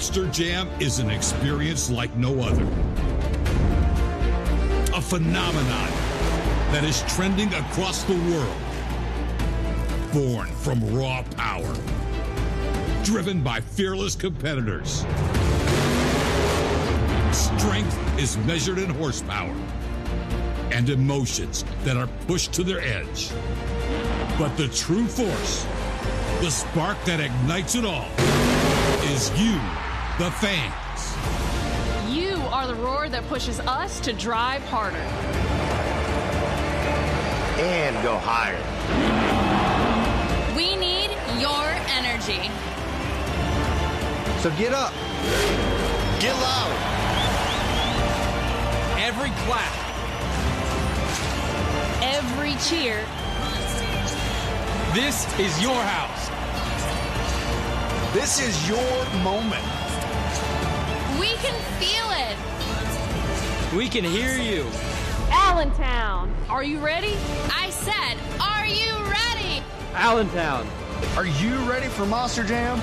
Monster Jam is an experience like no other. A phenomenon that is trending across the world. Born from raw power. Driven by fearless competitors. Strength is measured in horsepower. And emotions that are pushed to their edge. But the true force, the spark that ignites it all, is you, the fans. You are the roar that pushes us to drive harder. And go higher. We need your energy. So get up. Get loud. Every clap. Every cheer. This is your house. This is your moment. We can feel it. We can hear you. Allentown, are you ready? I said, are you ready? Allentown. Are you ready for Monster Jam?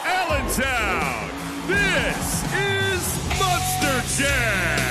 Allentown, this is Monster Jam.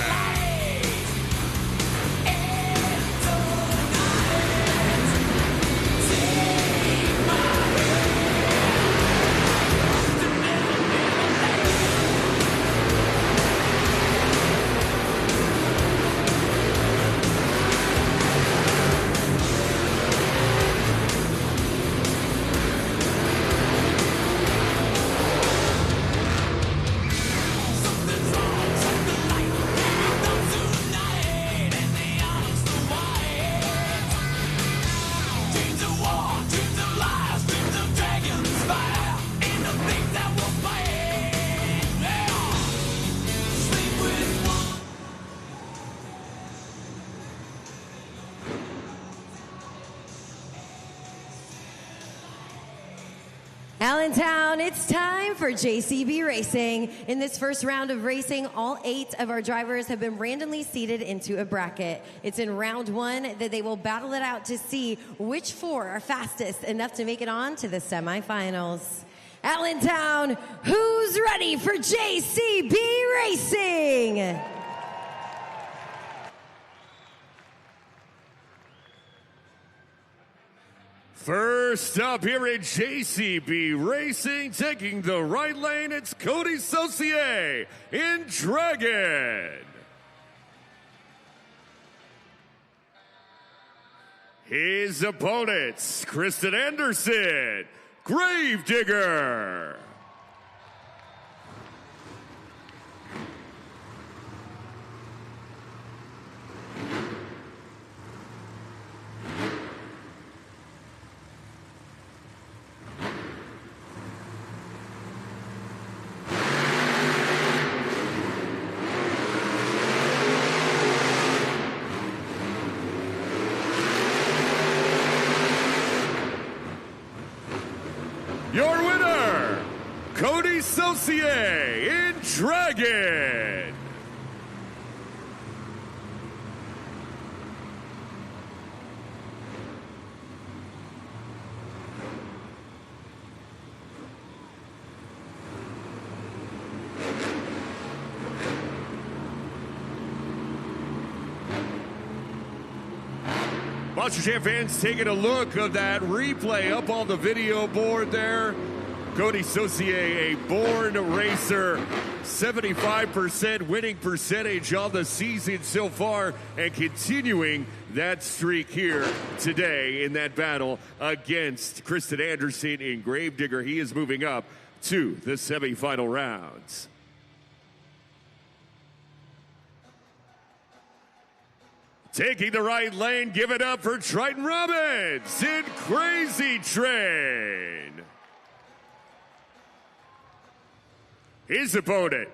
Allentown, it's time for JCB Racing. In this first round of racing, all 8 of our drivers have been randomly seated into a bracket. It's in round 1 that they will battle it out to see which 4 are fastest enough to make it on to the semifinals. Allentown, who's ready for JCB Racing? First up here at JCB Racing, taking the right lane, it's Cody Saucier in Dragon. His opponents, Kristen Anderson, Gravedigger. Cody Saucier in Dragon. Monster Jam fans taking a look of that replay up on the video board there. Cody Saucier, a born racer, 75% winning percentage on the season so far, and continuing that streak here today in that battle against Kristen Anderson in Gravedigger. He is moving up to the semifinal rounds. Taking the right lane, give it up for Triton Robbins in Crazy Train. His opponent,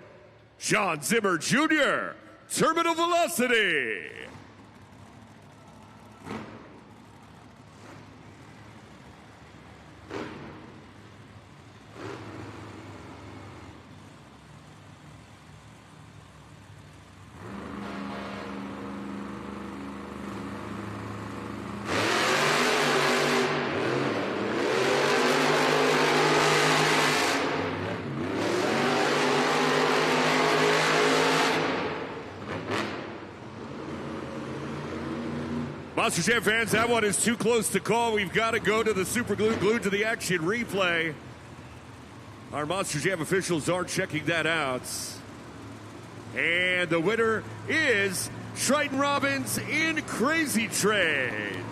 John Zimmer Jr., Terminal Velocity. Monster Jam fans, that one is too close to call. We've got to go to the Super Glue, glued to the action replay. Our Monster Jam officials are checking that out. And the winner is Triton Robbins in Crazy Train.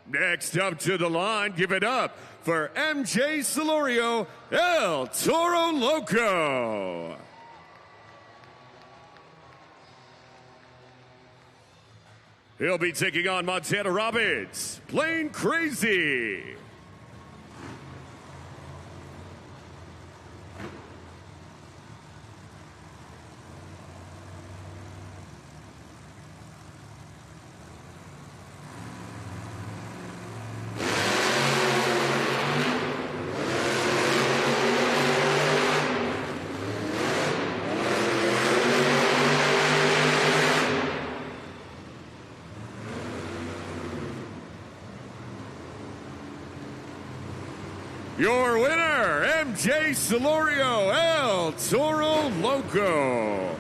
Next up to the line, give it up for MJ Solorio, El Toro Loco. He'll be taking on Montana Robbins, Plain Crazy. Your winner, MJ Solorio, El Toro Loco.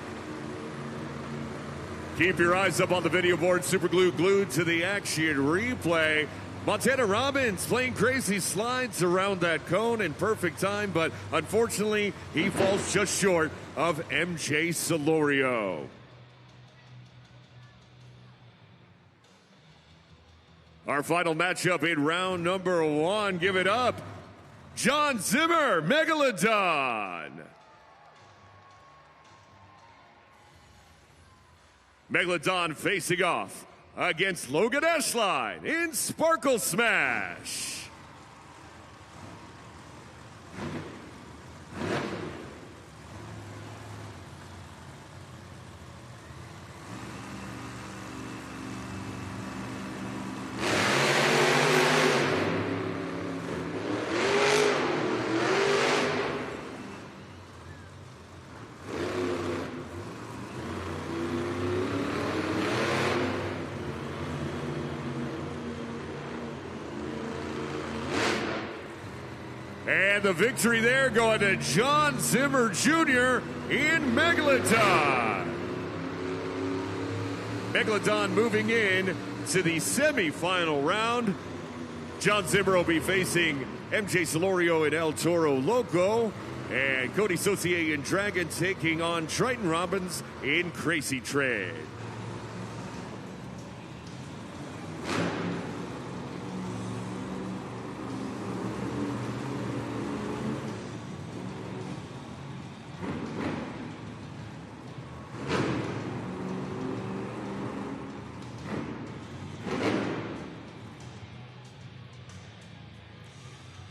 Keep your eyes up on the video board. Super Glue glued to the action replay. Montana Robbins, Plain Crazy, slides around that cone in perfect time, but unfortunately, he falls just short of MJ Solorio. Our final matchup in round number one, give it up. John Zimmer, Megalodon. Megalodon facing off against Logan Ashline in Sparkle Smash. And the victory there going to John Zimmer Jr. in Megalodon. Megalodon moving in to the semifinal round. John Zimmer will be facing MJ Solorio and El Toro Loco. And Cody Saucier and Dragon taking on Triton Robbins in Crazy Train.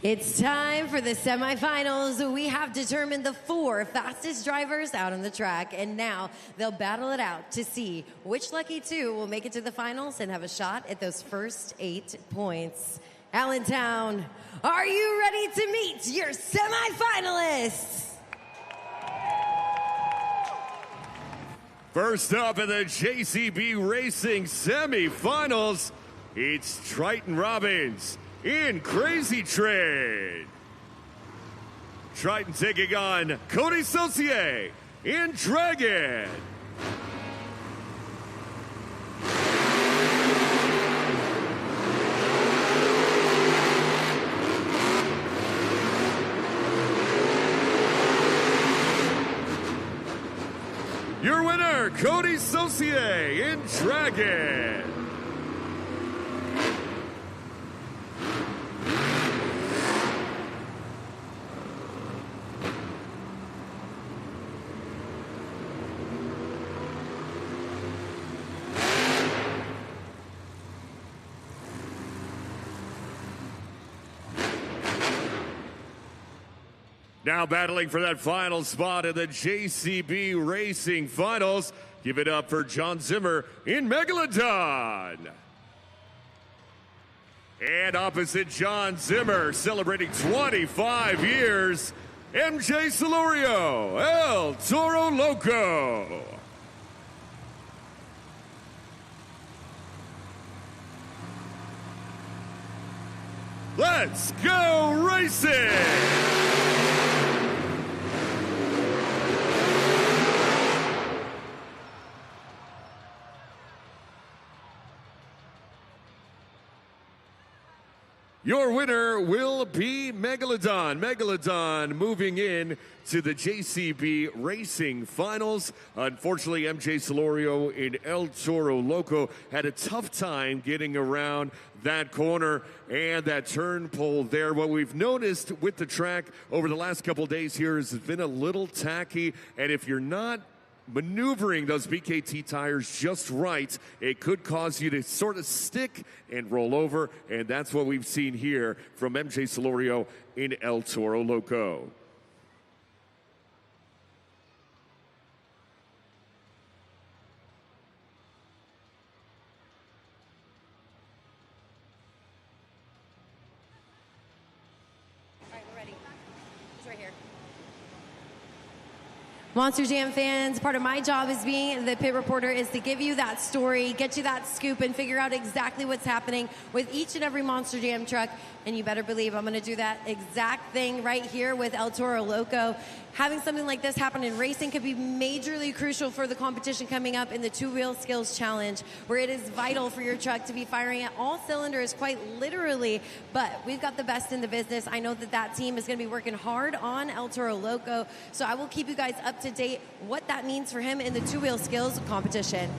It's time for the semifinals. We have determined the 4 fastest drivers out on the track, and now they'll battle it out to see which lucky 2 will make it to the finals and have a shot at those first 8 points. Allentown, are you ready to meet your semifinalists? First up in the JCB Racing semifinals, it's Triton Robbins in Crazy Train. Triton taking on Cody Saucier in Dragon. Your winner, Cody Saucier in Dragon. Now battling for that final spot in the JCB Racing Finals. Give it up for John Zimmer in Megalodon. And opposite John Zimmer, celebrating 25 years, MJ Celorio, El Toro Loco. Let's go racing! Your winner will be Megalodon. Megalodon moving in to the JCB Racing Finals. Unfortunately, MJ Celorio in El Toro Loco had a tough time getting around that corner and that turn pole there. What we've noticed with the track over the last couple days here has been a little tacky, and if you're not maneuvering those BKT tires just right, it could cause you to sort of stick and roll over, and that's what we've seen here from MJ Celorio in El Toro Loco. All right, we're ready. It's right here. Monster Jam fans, part of my job as being the pit reporter is to give you that story, get you that scoop, and figure out exactly what's happening with each and every Monster Jam truck. And you better believe I'm going to do that exact thing right here with El Toro Loco. Having something like this happen in racing could be majorly crucial for the competition coming up in the Two-Wheel Skills Challenge, where it is vital for your truck to be firing at all cylinders, quite literally. But we've got the best in the business. I know that that team is going to be working hard on El Toro Loco, so I will keep you guys up to date what that means for him in the Two-Wheel Skills competition.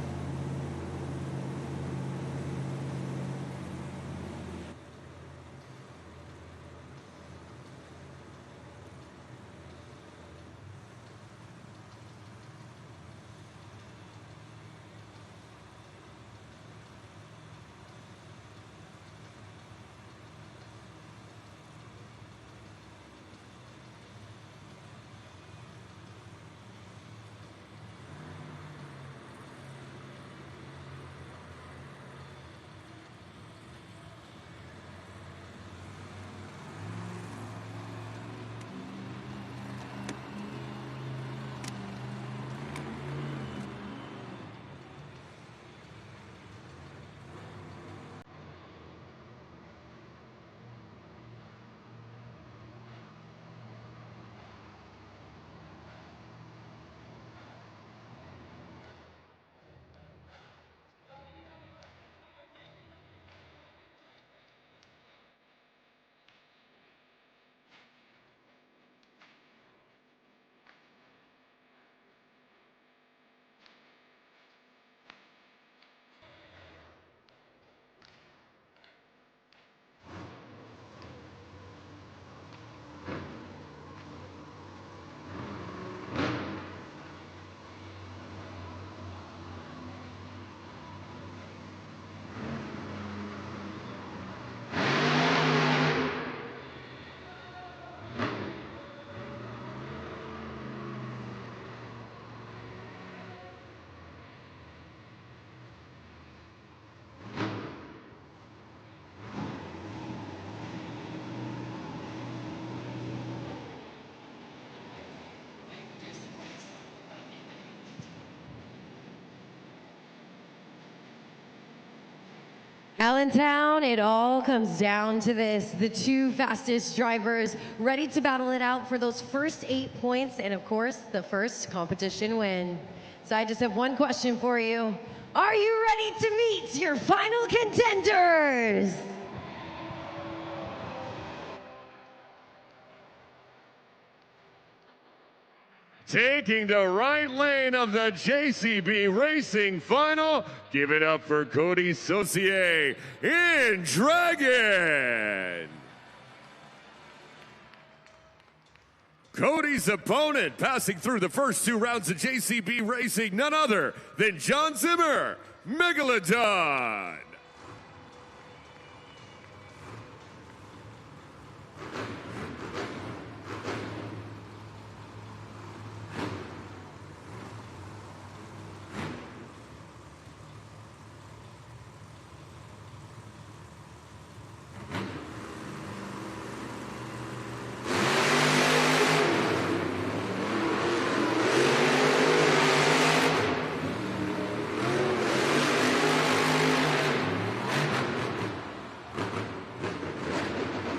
Allentown, it all comes down to this. The two fastest drivers ready to battle it out for those first 8 points and, of course, the first competition win. So I just have one question for you. Are you ready to meet your final contenders? Taking the right lane of the JCB Racing Final, give it up for Cody Saucier in Dragon. Cody's opponent passing through the first 2 rounds of JCB Racing, none other than John Zimmer, Megalodon.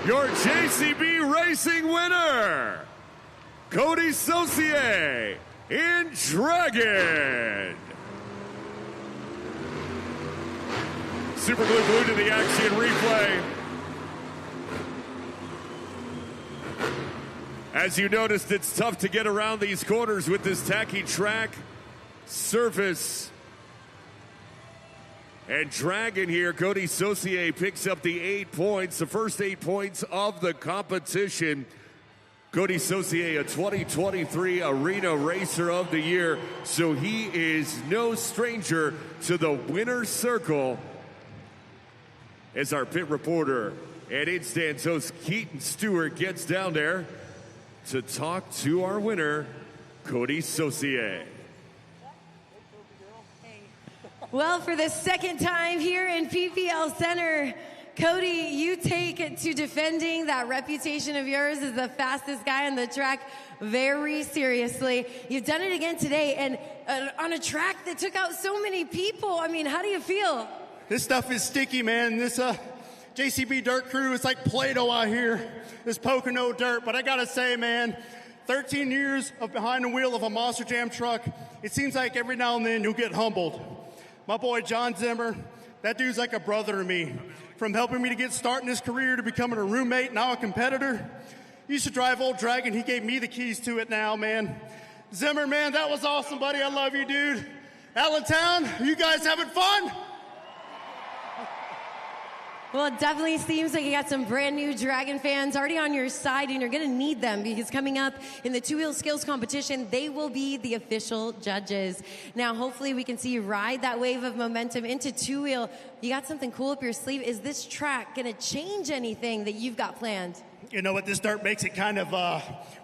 Your JCB Racing winner, Cody Saucier in Dragon. Super Glue glued to the action replay. As you noticed, it's tough to get around these corners with this tacky track surface. And Dragon here, Cody Saucier picks up the 8 points, the first 8 points of the competition. Cody Saucier, a 2023 Arena Racer of the Year, so he is no stranger to the winner's circle. As our pit reporter and in-stands host Keaton Stewart gets down there to talk to our winner, Cody Saucier. Well, for the second time here in PPL Center, Cody, you take to defending that reputation of yours as the fastest guy on the track very seriously. You've done it again today, and on a track that took out so many people. I mean, how do you feel? This stuff is sticky, man. This JCB dirt crew is like Play-Doh out here. This Pocono dirt. But I gotta say, man, 13 years of behind the wheel of a Monster Jam truck, it seems like every now and then you'll get humbled. My boy John Zimmer, that dude's like a brother to me. From helping me to get started in his career to becoming a roommate, now a competitor. He used to drive old Dragon. He gave me the keys to it now, man. Zimmer, man, that was awesome, buddy. I love you, dude. Allentown, you guys having fun? Well, it definitely seems like you got some brand new Dragon fans already on your side, and you're going to need them because coming up in the two-wheel skills competition, they will be the official judges. Now, hopefully we can see you ride that wave of momentum into two-wheel. You got something cool up your sleeve. Is this track going to change anything that you've got planned? You know what, this dirt makes it kind of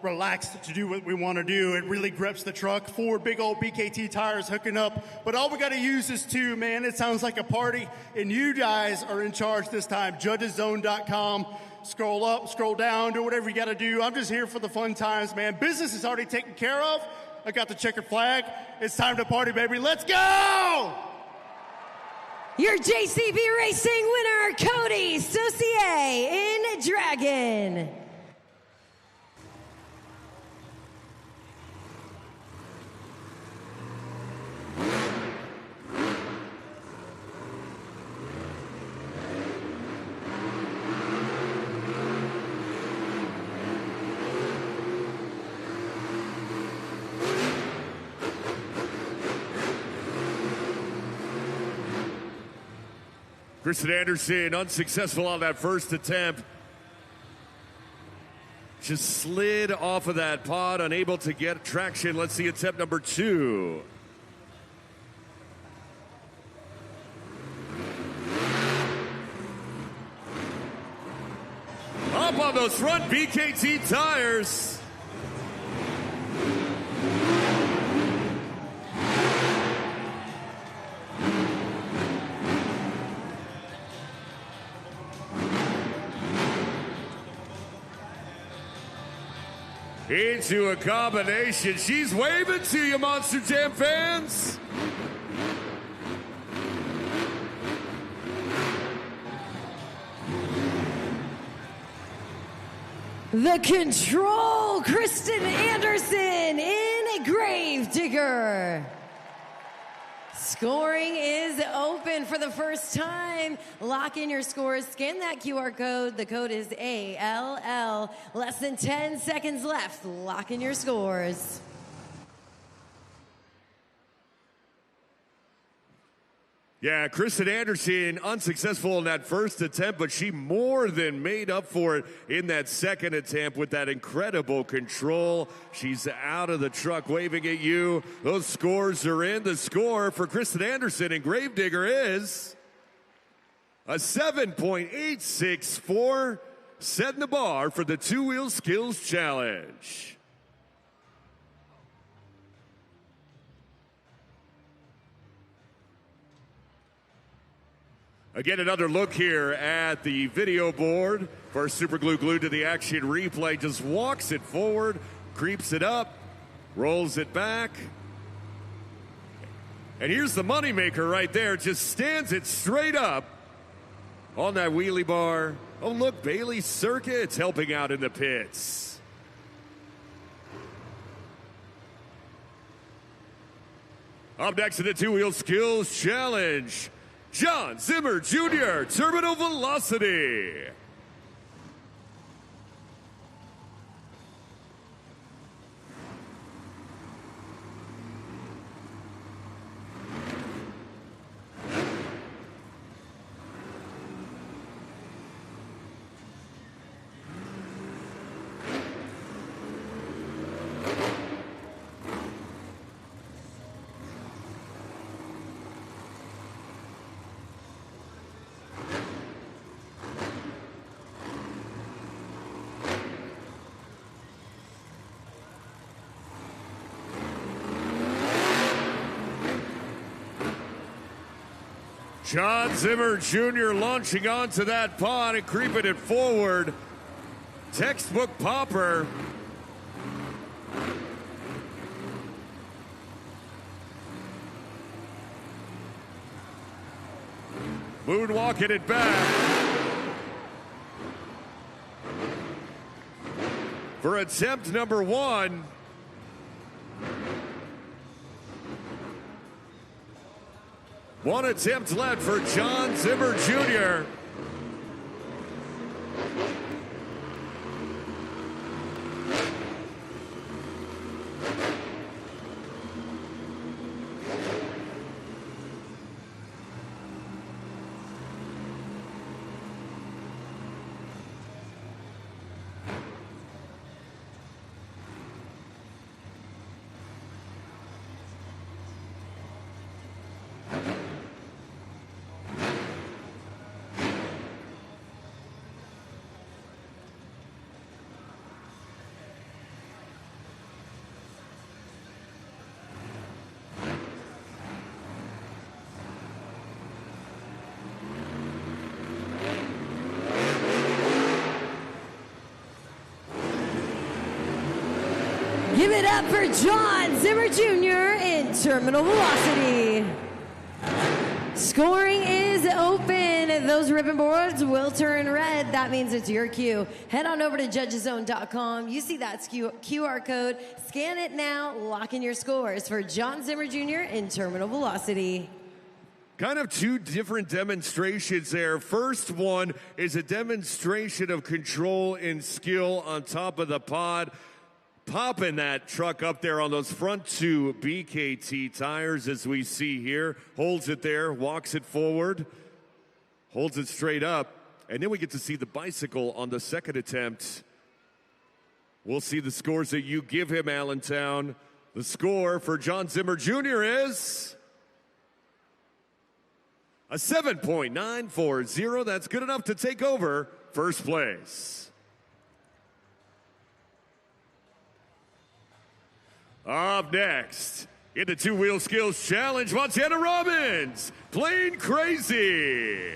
relaxed to do what we want to do. It really grips the truck. 4 big old BKT tires hooking up. But all we got to use is 2, man. It sounds like a party. And you guys are in charge this time. Judgeszone.com. Scroll up, scroll down, do whatever you got to do. I'm just here for the fun times, man. Business is already taken care of. I got the checkered flag. It's time to party, baby. Let's go! Your JCB Racing winner, Cody Saucier in Dragon. Kristen Anderson unsuccessful on that first attempt. Just slid off of that pod, unable to get traction. Let's see attempt number 2. Up on those front BKT tires. Into a combination. She's waving to you, Monster Jam fans. The Control, Kristen Anderson in Gravedigger. Scoring is open for the first time. Lock in your scores. Scan that QR code. The code is ALL. Less than 10 seconds left. Lock in your scores. Yeah, Kristen Anderson unsuccessful in that first attempt, but she more than made up for it in that second attempt with that incredible control. She's out of the truck waving at you. Those scores are in. The score for Kristen Anderson in Gravedigger is a 7.864, setting the bar for the two-wheel skills challenge. Again, another look here at the video board. First super glue glued to the action replay. Just walks it forward, creeps it up, rolls it back. And here's the moneymaker right there. Just stands it straight up on that wheelie bar. Oh, look, Bailey Circuits helping out in the pits. Up next in the two-wheel skills challenge, John Zimmer Jr., Terminal Velocity. John Zimmer Jr. launching onto that pod and creeping it forward. Textbook popper. Moonwalking it back. For attempt number one. One attempt left for John Zimmer Jr. Give it up for John Zimmer Jr. in Terminal Velocity. Scoring is open. Those ribbon boards will turn red. That means it's your cue. Head on over to judgeszone.com. You see that QR code. Scan it now. Lock in your scores for John Zimmer Jr. in Terminal Velocity. Kind of two different demonstrations there. First one is a demonstration of control and skill on top of the pod. Popping that truck up there on those front two BKT tires as we see here. Holds it there, walks it forward, holds it straight up. And then we get to see the bicycle on the second attempt. We'll see the scores that you give him, Allentown. The score for John Zimmer Jr. is a 7.940. That's good enough to take over first place. Up next, in the two-wheel skills challenge, Montana Robbins, Plane Crazy.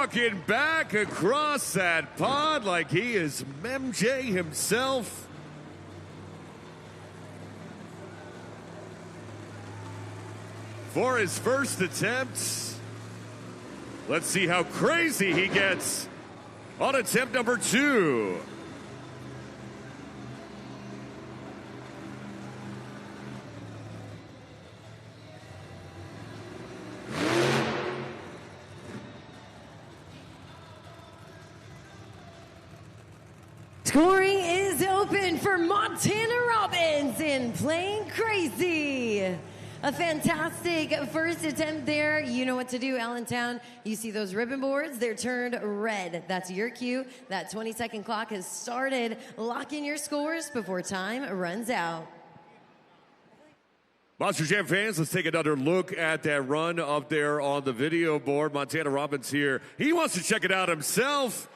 walking back across that pond like he is MJ himself. For his first attempt. Let's see how crazy he gets on attempt number 2. Scoring is open for Montana Robbins in Playing Crazy. A fantastic first attempt there. You know what to do, Allentown. You see those ribbon boards? They're turned red. That's your cue. That 20-second clock has started. Lock in your scores before time runs out. Monster Jam fans, let's take another look at that run up there on the video board. Montana Robbins here. He wants to check it out himself.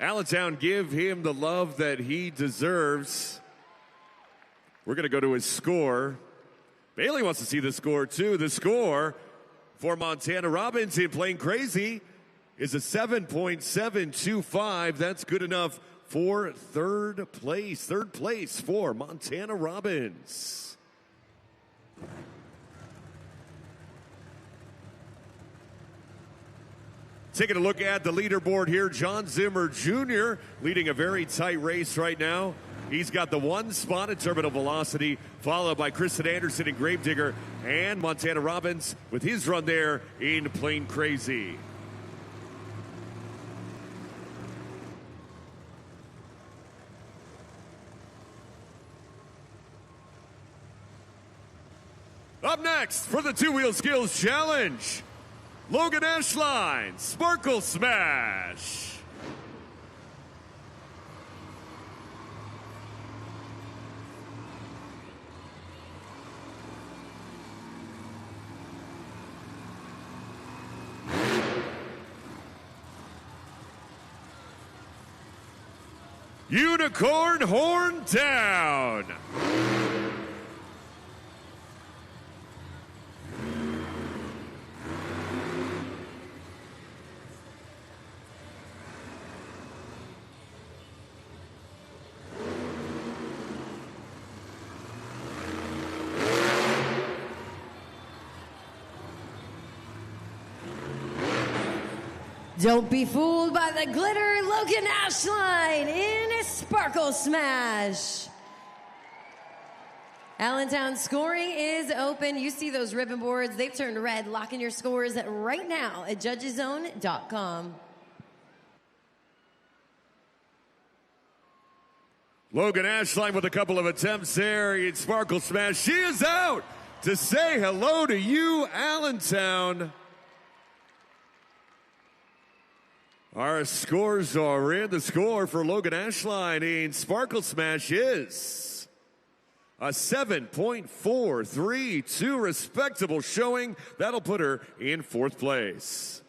Allentown, give him the love that he deserves. We're going to go to his score. Bailey wants to see the score, too. The score for Montana Robbins in Playing Crazy is a 7.725. That's good enough for third place. Third place for Montana Robbins. Taking a look at the leaderboard here, John Zimmer Jr. leading a very tight race right now. He's got the 1 spot at terminal velocity, followed by Kristen Anderson and Gravedigger, and Montana Robbins with his run there in Playing Crazy. Up next for the Two-Wheel Skills Challenge, Logan Ashline, Sparkle Smash. Unicorn Horn down. Don't be fooled by the glitter. Logan Ashline in a Sparkle Smash. Allentown scoring is open. You see those ribbon boards. They've turned red. Lock in your scores right now at judgeszone.com. Logan Ashline with a couple of attempts there in Sparkle Smash. She is out to say hello to you, Allentown. Our scores are in. The score for Logan Ashline in Sparkle Smash is a 7.432, respectable showing. That'll put her in 4th place.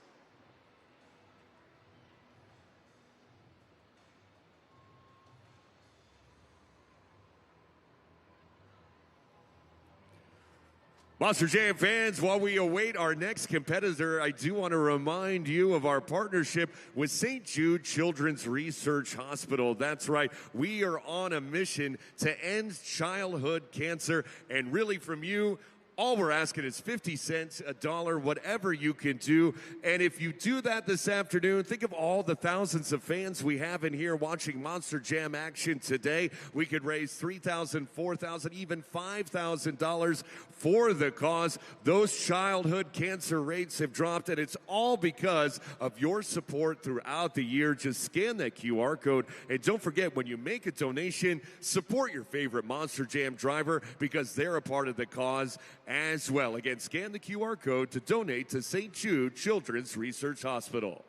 Monster Jam fans, while we await our next competitor, I do want to remind you of our partnership with St. Jude Children's Research Hospital. That's right, we are on a mission to end childhood cancer, and really from you, all we're asking is 50 cents, $1, whatever you can do. And if you do that this afternoon, think of all the thousands of fans we have in here watching Monster Jam action today. We could raise $3,000, $4,000, even $5,000 for the cause. Those childhood cancer rates have dropped, and it's all because of your support throughout the year. Just scan that QR code. And don't forget, when you make a donation, support your favorite Monster Jam driver because they're a part of the cause as well. Again, scan the QR code to donate to St. Jude Children's Research Hospital.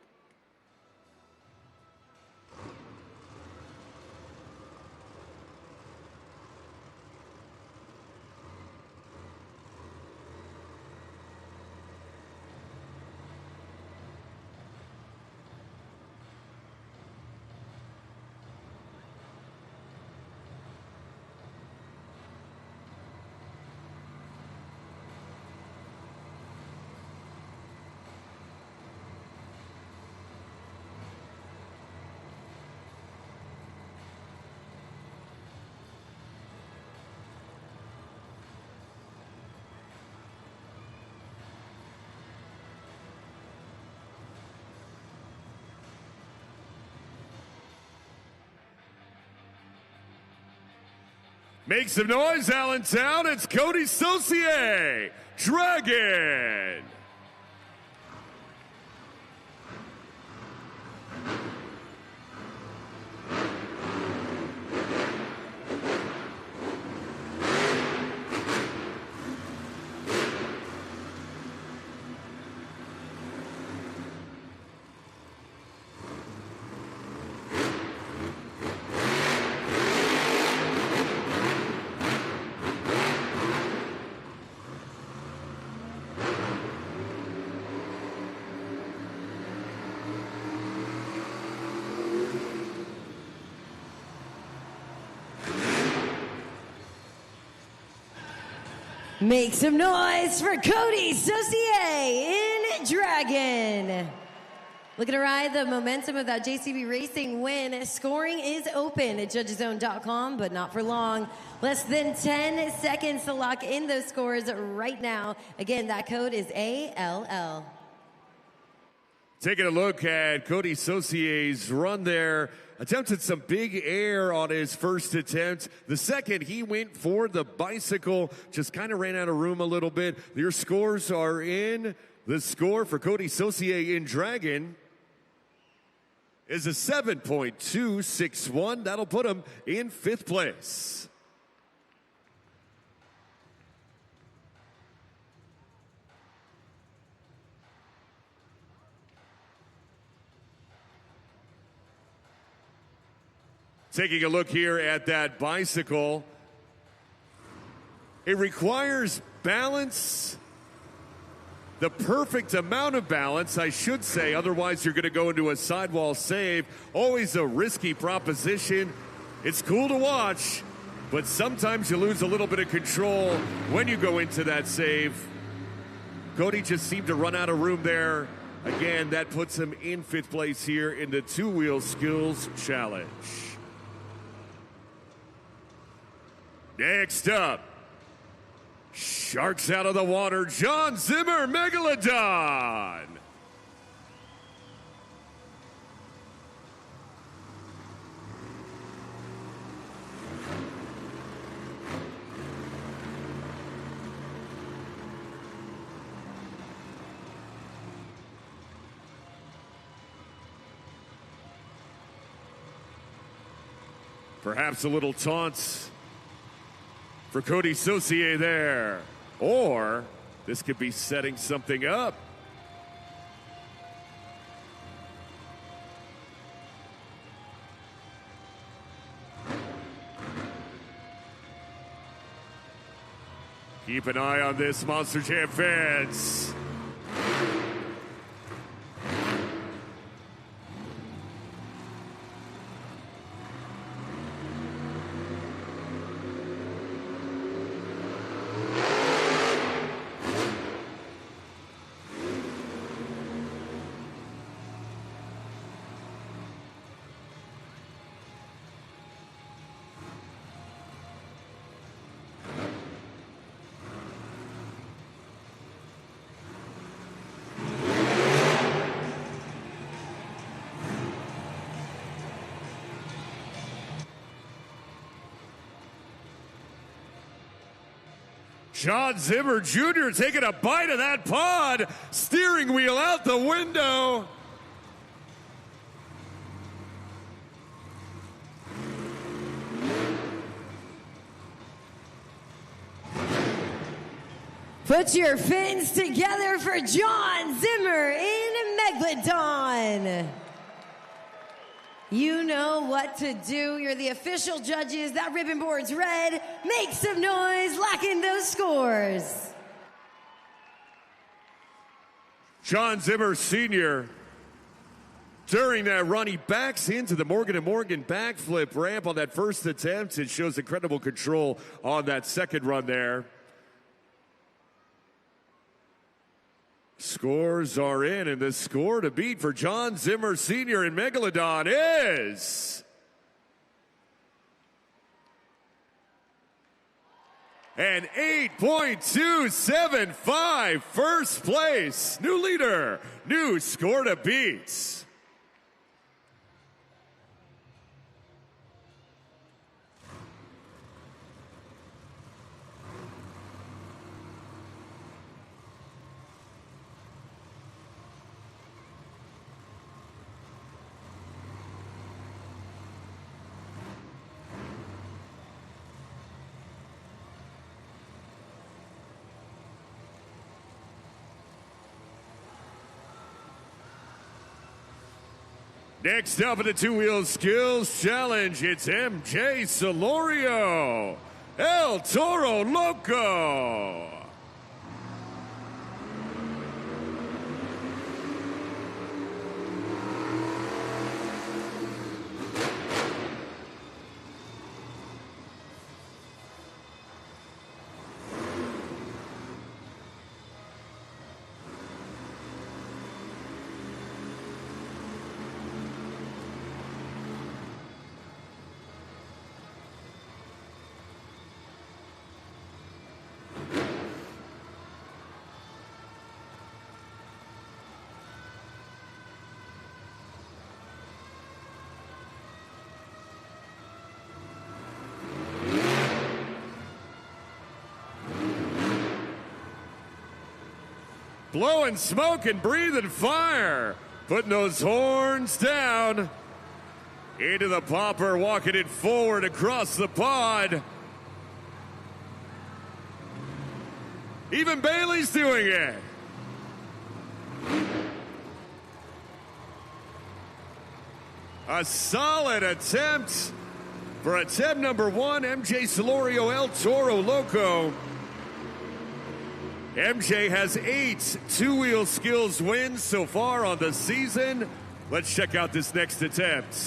Make some noise, Allentown. It's Cody Saucier, Dragon. Make some noise for Cody Saucier in Dragon. Looking to ride the momentum of that JCB Racing win. Scoring is open at judgeszone.com, but not for long. Less than 10 seconds to lock in those scores right now. Again, that code is ALL. Taking a look at Cody Saucier's run there. Attempted some big air on his first attempt. The second, he went for the bicycle. Just kind of ran out of room a little bit. Your scores are in. The score for Cody Saucier in Dragon is a 7.261. That'll put him in 5th place. Taking a look here at that bicycle, it requires balance, the perfect amount of balance, I should say. Otherwise, you're going to go into a sidewall save. Always a risky proposition. It's cool to watch, but sometimes you lose a little bit of control when you go into that save. Cody just seemed to run out of room there. Again, that puts him in 5th place here in the two-wheel skills challenge. Next up, sharks out of the water, John Zimmer, Megalodon. Perhaps a little taunt for Cody Saucier there. Or this could be setting something up. Keep an eye on this, Monster Jam fans. John Zimmer Jr. taking a bite of that pod. Steering wheel out the window. Put your fins together for John Zimmer in Megalodon. You know what to do. You're the official judges. That ribbon board's red. Make some noise, lock in those scores. John Zimmer Sr. During that run, he backs into the Morgan & Morgan backflip ramp on that first attempt. It shows incredible control on that second run there. Scores are in, and the score to beat for John Zimmer Sr. in Megalodon is an 8.275 first place. New leader, new score to beat. Next up in the two-wheel skills challenge, it's MJ Solorio, El Toro Loco. Blowing smoke and breathing fire. Putting those horns down. Into the popper, walking it forward across the pod. Even Bailey's doing it. A solid attempt for attempt number one, MJ Solorio, El Toro Loco. MJ has 8 two-wheel skills wins so far on the season. Let's check out this next attempt.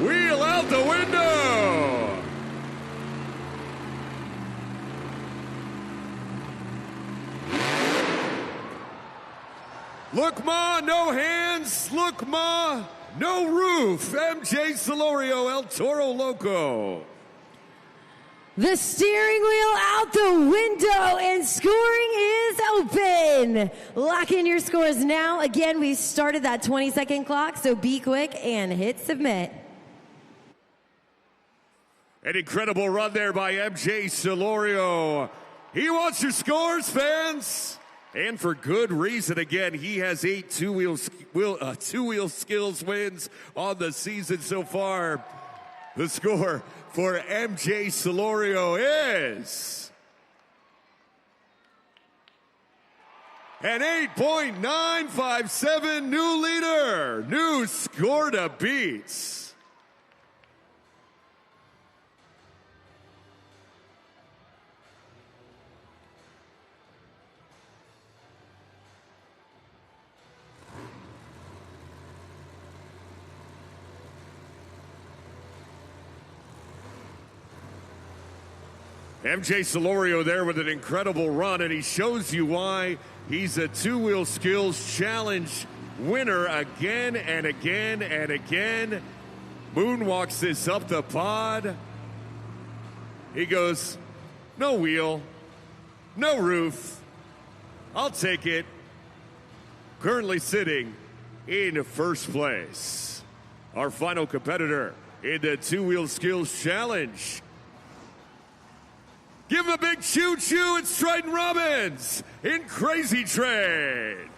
Wheel out the window. Look, Ma, no hands. Look, Ma, no roof. MJ Solorio, El Toro Loco. The steering wheel out the window and scoring is open. Lock in your scores now. Again, we started that 20-second clock, so be quick and hit submit. An incredible run there by MJ Solorio. He wants your scores, fans. And for good reason. Again, he has 8 two-wheel skills wins on the season so far. The score for MJ Solorio is an 8.957, new leader, new score to beat. MJ Solorio there with an incredible run, and he shows you why he's a two-wheel skills challenge winner again and again and again. Moonwalks this up the pod. He goes, no wheel, no roof. I'll take it. Currently sitting in first place. Our final competitor in the two-wheel skills challenge. Give him a big choo-choo. It's Triton Robbins in Crazy Train.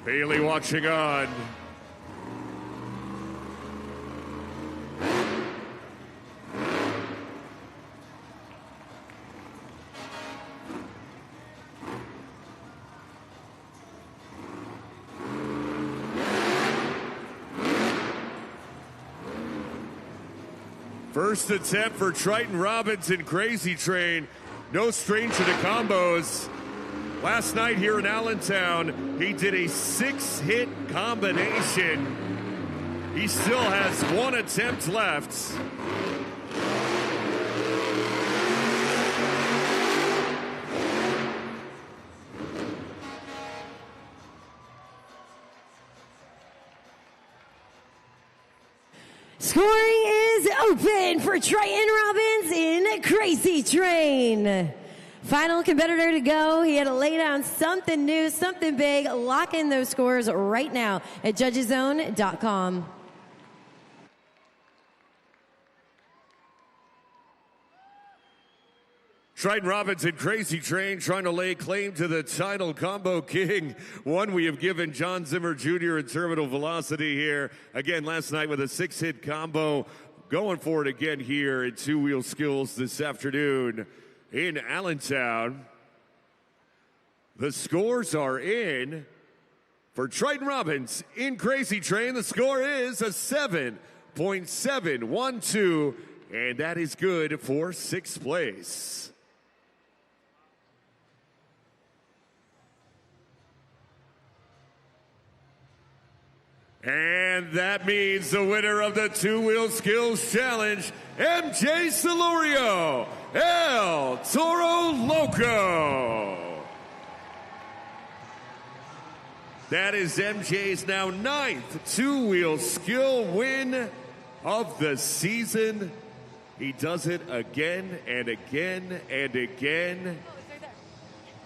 Bailey watching on. First attempt for Triton Robbins in Crazy Train. no stranger to combos. Last night here in Allentown, he did a 6-hit combination. He still has 1 attempt left. Scoring is open for Triton Robbins in Crazy Train. Final competitor to go. He had to lay down something new, something big. Lock in those scores right now at judgeszone.com. Triton Robbins and Crazy Train trying to lay claim to the title, Combo King. One we have given John Zimmer Jr. in Terminal Velocity here. Again, last night with a 6-hit combo. Going for it again here in Two-Wheel Skills this afternoon in Allentown. The scores are in for Triton Robbins in Crazy Train. The score is a 7.712, and that is good for 6th place. And that means the winner of the Two-Wheel Skills Challenge, MJ Celorio, El Toro Loco. That is MJ's now 9th Two-Wheel Skill win of the season. He does it again and again and again.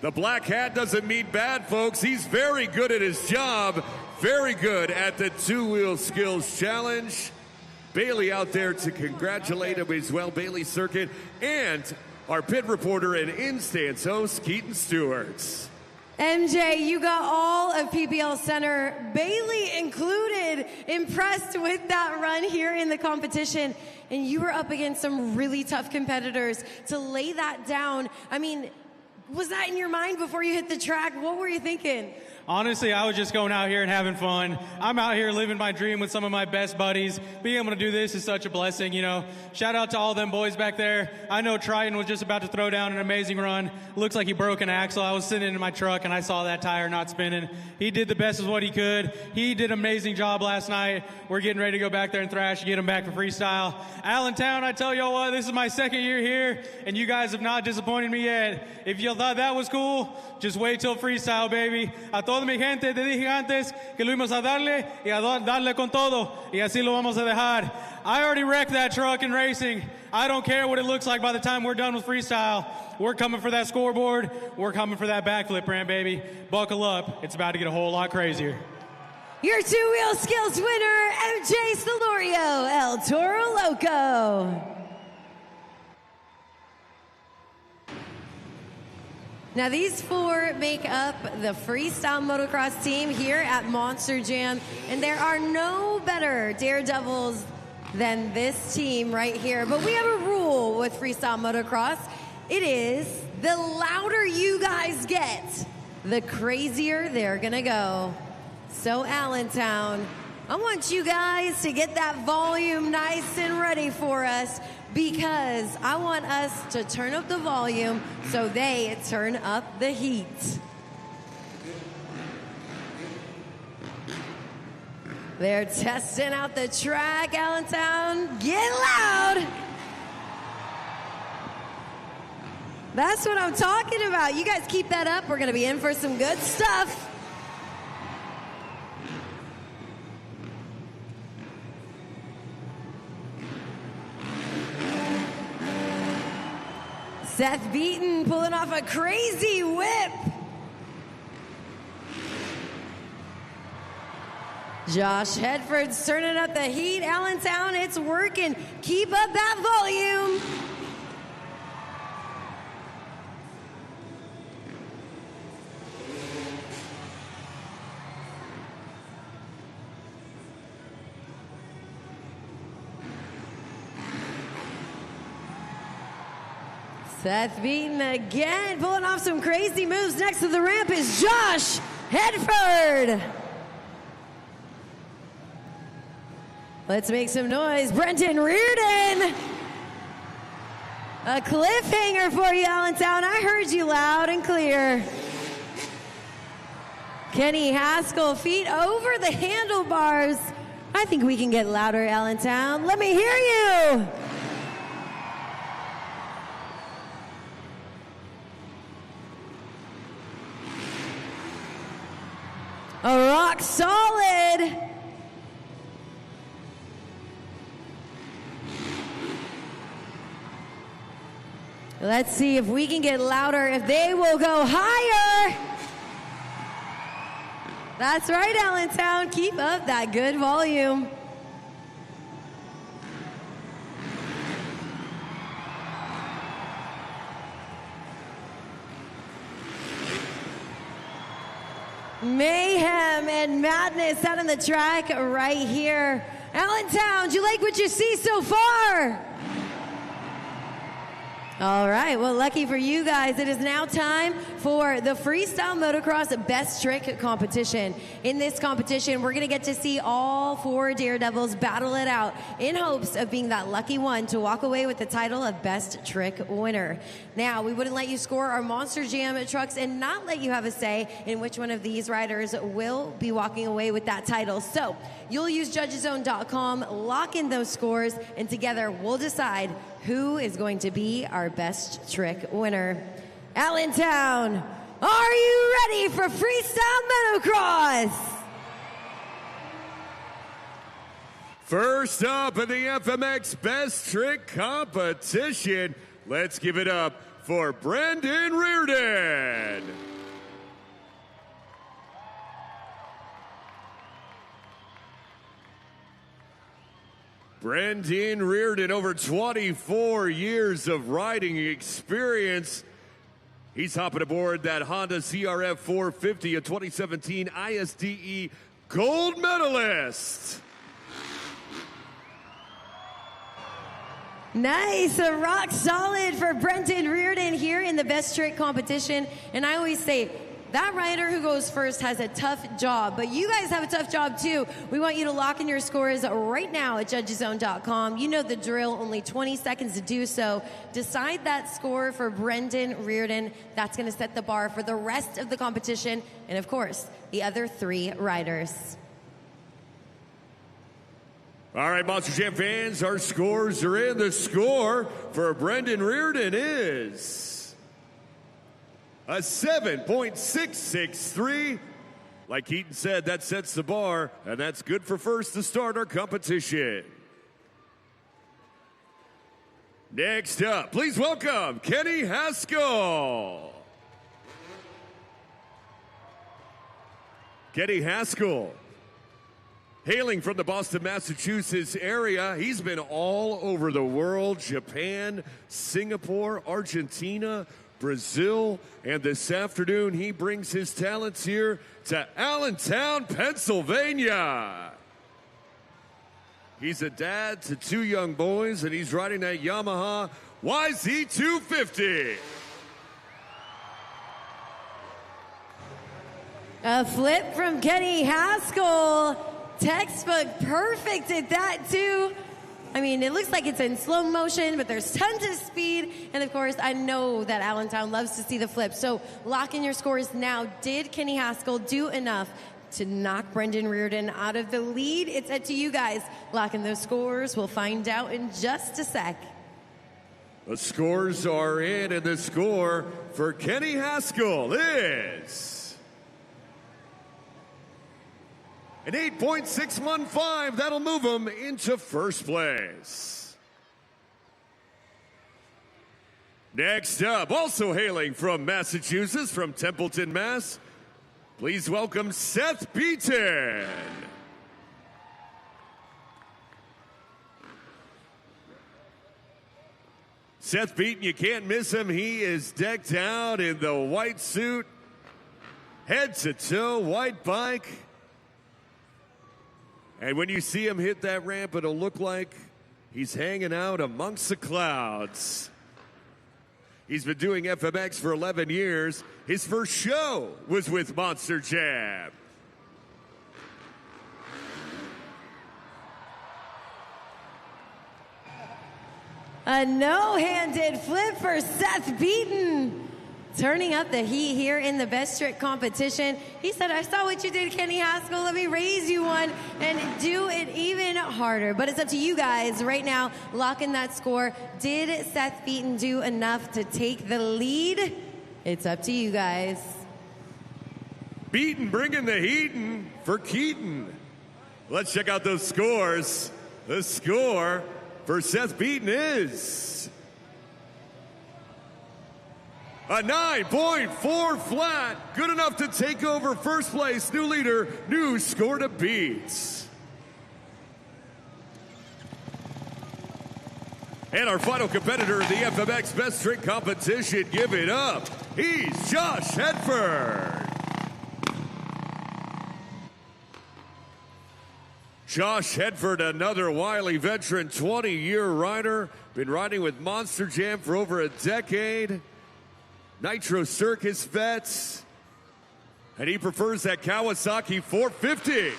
The black hat doesn't mean bad, folks. He's very good at his job. Very good at the Two-Wheel Skills Challenge. Bailey out there to congratulate him as well, Bailey Circuit, and our pit reporter and in-stands host, Keaton Stewart. MJ, you got all of PPL Center, Bailey included, impressed with that run here in the competition. And you were up against some really tough competitors to lay that down. I mean, was that in your mind before you hit the track? What were you thinking? Honestly, I was just going out here and having fun. I'm out here living my dream with some of my best buddies. Being able to do this is such a blessing, you know. Shout out to all them boys back there. I know Triton was just about to throw down an amazing run. Looks like he broke an axle. I was sitting in my truck and I saw that tire not spinning. He did the best of what he could. He did an amazing job last night. We're getting ready to go back there and thrash and get him back for freestyle. Allentown, I tell y'all what, this is my 2nd year here and you guys have not disappointed me yet. If you thought that was cool, just wait till freestyle, baby. A toda mi gente, te dije antes que lo íbamos a darle y a darle con todo y así lo vamos a dejar. I already wrecked that truck in racing. I don't care what it looks like by the time we're done with freestyle. We're coming for that scoreboard. We're coming for that backflip ramp, baby. Buckle up. It's about to get a whole lot crazier. Your Two-Wheel Skills winner, MJ Celorio, El Toro Loco. Now these 4 make up the freestyle motocross team here at Monster Jam, and there are no better daredevils than this team right here. But we have a rule with freestyle motocross. It is the louder you guys get, the crazier they're gonna go. So Allentown, I want you guys to get that volume nice and ready for us, because I want us to turn up the volume so they turn up the heat. They're testing out the track, Allentown. Get loud! That's what I'm talking about. You guys keep that up. We're gonna be in for some good stuff. Seth Beaton pulling off a crazy whip. Josh Hedford's turning up the heat. Allentown, it's working. Keep up that volume. Seth Beaton again, pulling off some crazy moves. Next to the ramp is Josh Hedford. Let's make some noise. Brenton Reardon. A cliffhanger for you, Allentown. I heard you loud and clear. Kenny Haskell, feet over the handlebars. I think we can get louder, Allentown. Let me hear you. A rock solid. Let's see if we can get louder, if they will go higher. That's right, Allentown. Keep up that good volume. Mayhem and madness out on the track right here. Allentown, do you like what you see so far? All right, well, lucky for you guys, it is now time for the Freestyle Motocross Best Trick Competition. In this competition, we're going to get to see all four Daredevils battle it out in hopes of being that lucky one to walk away with the title of Best Trick Winner. Now, we wouldn't let you score our Monster Jam trucks and not let you have a say in which one of these riders will be walking away with that title. So, you'll use judgeszone.com, lock in those scores, and together we'll decide who is going to be our best trick winner. Allentown, are you ready for Freestyle Motocross? First up in the FMX Best Trick Competition, let's give it up for Brendan Reardon. Brendan Reardon, over 24 years of riding experience. He's hopping aboard that Honda CRF 450, a 2017 ISDE gold medalist. Nice, a rock solid for Brendan Reardon here in the Best Trick Competition. And I always say, that rider who goes first has a tough job, but you guys have a tough job too. We want you to lock in your scores right now at judgeszone.com. You know the drill, only 20 seconds to do so. Decide that score for Brendan Reardon. That's going to set the bar for the rest of the competition and, of course, the other three riders. All right, Monster Jam fans, our scores are in. The score for Brendan Reardon is a 7.663. Like Keaton said, that sets the bar, and that's good for first to start our competition. Next up, please welcome Kenny Haskell. Kenny Haskell, hailing from the Boston, Massachusetts area, he's been all over the world: Japan, Singapore, Argentina, Brazil, and this afternoon he brings his talents here to Allentown, Pennsylvania. He's a dad to two young boys, and he's riding that Yamaha YZ250. A flip from Kenny Haskell. Textbook perfect at that too. I mean, it looks like it's in slow motion, but there's tons of speed. And of course, I know that Allentown loves to see the flip. So lock in your scores now. Did Kenny Haskell do enough to knock Brendan Reardon out of the lead? It's up to you guys. Lock in those scores. We'll find out in just a sec. The scores are in, and the score for Kenny Haskell is an 8.615. That'll move him into first place. Next up, also hailing from Massachusetts, from Templeton, Mass., please welcome Seth Beaton. Seth Beaton, you can't miss him. He is decked out in the white suit, head to toe, white bike. And when you see him hit that ramp, it'll look like he's hanging out amongst the clouds. He's been doing FMX for 11 years. His first show was with Monster Jam. A no-handed flip for Seth Beaton. Turning up the heat here in the best trick competition. He said, I saw what you did, Kenny Haskell. Let me raise you one and do it even harder. But it's up to you guys right now. Lock in that score. Did Seth Beaton do enough to take the lead? It's up to you guys. Beaton bringing the heatin' for Keaton. Let's check out those scores. The score for Seth Beaton is a 9.4 flat. Good enough to take over first place. New leader, new score to beat. And our final competitor in the FMX Best Trick Competition, give it up. He's Josh Hedford. Josh Hedford, another wily veteran, 20-year rider. Been riding with Monster Jam for over a decade. Nitro Circus vets. And he prefers that Kawasaki 450.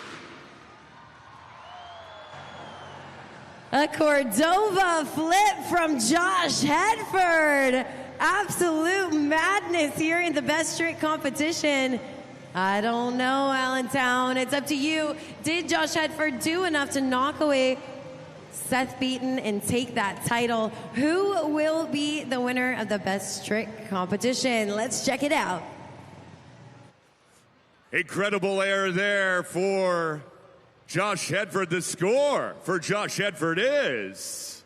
A Cordova flip from Josh Hedford. Absolute madness here in the best trick competition. I don't know, Allentown. It's up to you. Did Josh Hedford do enough to knock away Seth Beaton and take that title? Who will be the winner of the best trick competition? Let's check it out. Incredible air there for Josh Hedford. The score for Josh Hedford is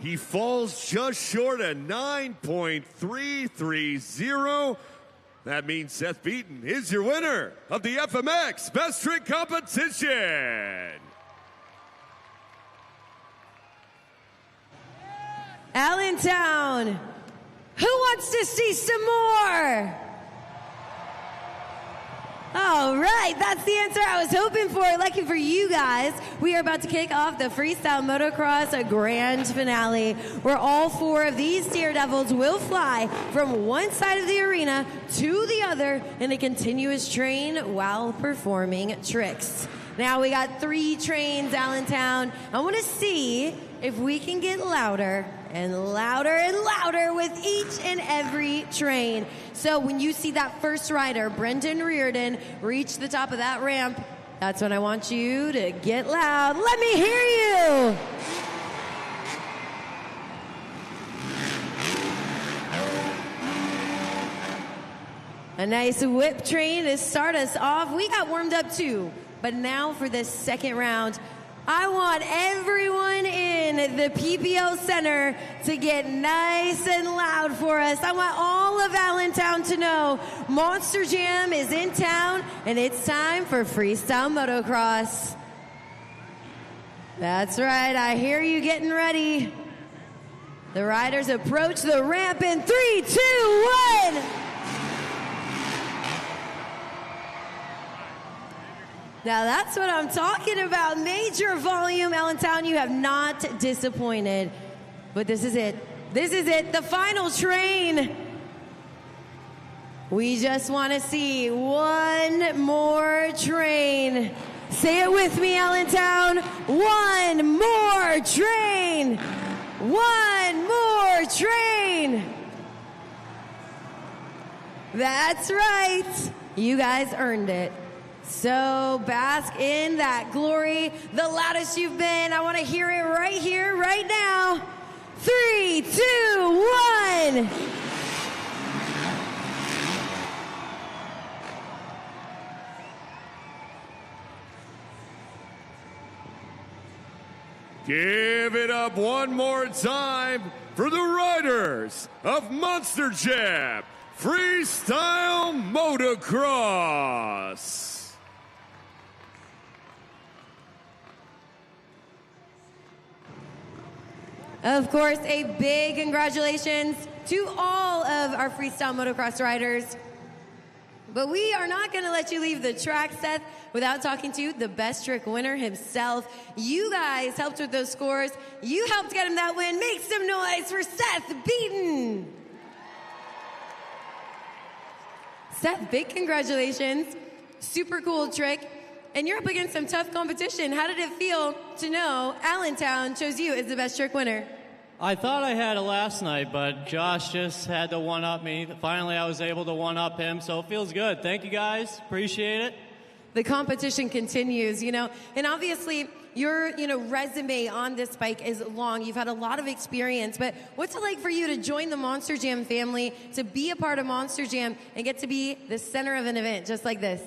he falls just short of 9.330. That means Seth Beaton is your winner of the FMX Best Trick Competition. Allentown, who wants to see some more? All right, that's the answer I was hoping for. Lucky for you guys, we are about to kick off the Freestyle Motocross Grand Finale, where all four of these Daredevils will fly from one side of the arena to the other in a continuous train while performing tricks. Now we got 3 trains, Allentown. I want to see if we can get louder and louder and louder with each and every train. So when you see that first rider, Brendan Reardon, reach the top of that ramp, that's when I want you to get loud. Let me hear you. A nice whip train to start us off. We got warmed up too, but now for this second round, I want everyone in the PPO Center to get nice and loud for us. I want all of Allentown to know Monster Jam is in town and it's time for Freestyle Motocross. That's right, I hear you getting ready. The riders approach the ramp in 3, 2, 1. Now that's what I'm talking about. Major volume. Allentown, you have not disappointed. But this is it. This is it. The final train. We just want to see one more train. Say it with me, Allentown. One more train. One more train. That's right. You guys earned it. So bask in that glory, the loudest you've been. I want to hear it right here, right now. 3, 2, 1. Give it up one more time for the riders of Monster Jam Freestyle Motocross. Of course, a big congratulations to all of our freestyle motocross riders. But we are not going to let you leave the track, Seth, without talking to the best trick winner himself. You guys helped with those scores. You helped get him that win. Make some noise for Seth Beaton. Seth, big congratulations. Super cool trick. and you're up against some tough competition. How did it feel to know Allentown chose you as the best trick winner? I thought I had it last night, but Josh just had to one-up me. Finally, I was able to one-up him, so it feels good. Thank you, guys. Appreciate it. The competition continues, you know, and obviously your, resume on this bike is long. You've had a lot of experience, but what's it like for you to join the Monster Jam family, to be a part of Monster Jam, and get to be the center of an event just like this?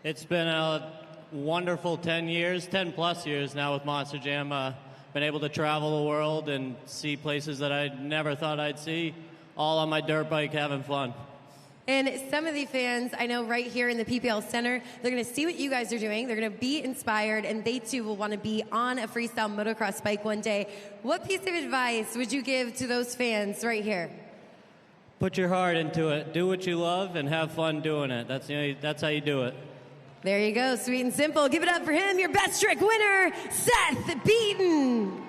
It's been a wonderful 10 years, 10 plus years now with Monster Jam. Been able to travel the world and see places that I never thought I'd see, all on my dirt bike having fun. And some of the fans, I know right here in the PPL Center, they're going to see what you guys are doing. They're going to be inspired, and they too will want to be on a freestyle motocross bike one day. What piece of advice would you give to those fans right here? Put your heart into it. Do what you love and have fun doing it. That's how you do it. There you go, sweet and simple. Give it up for him, your best trick winner, Seth Beaton.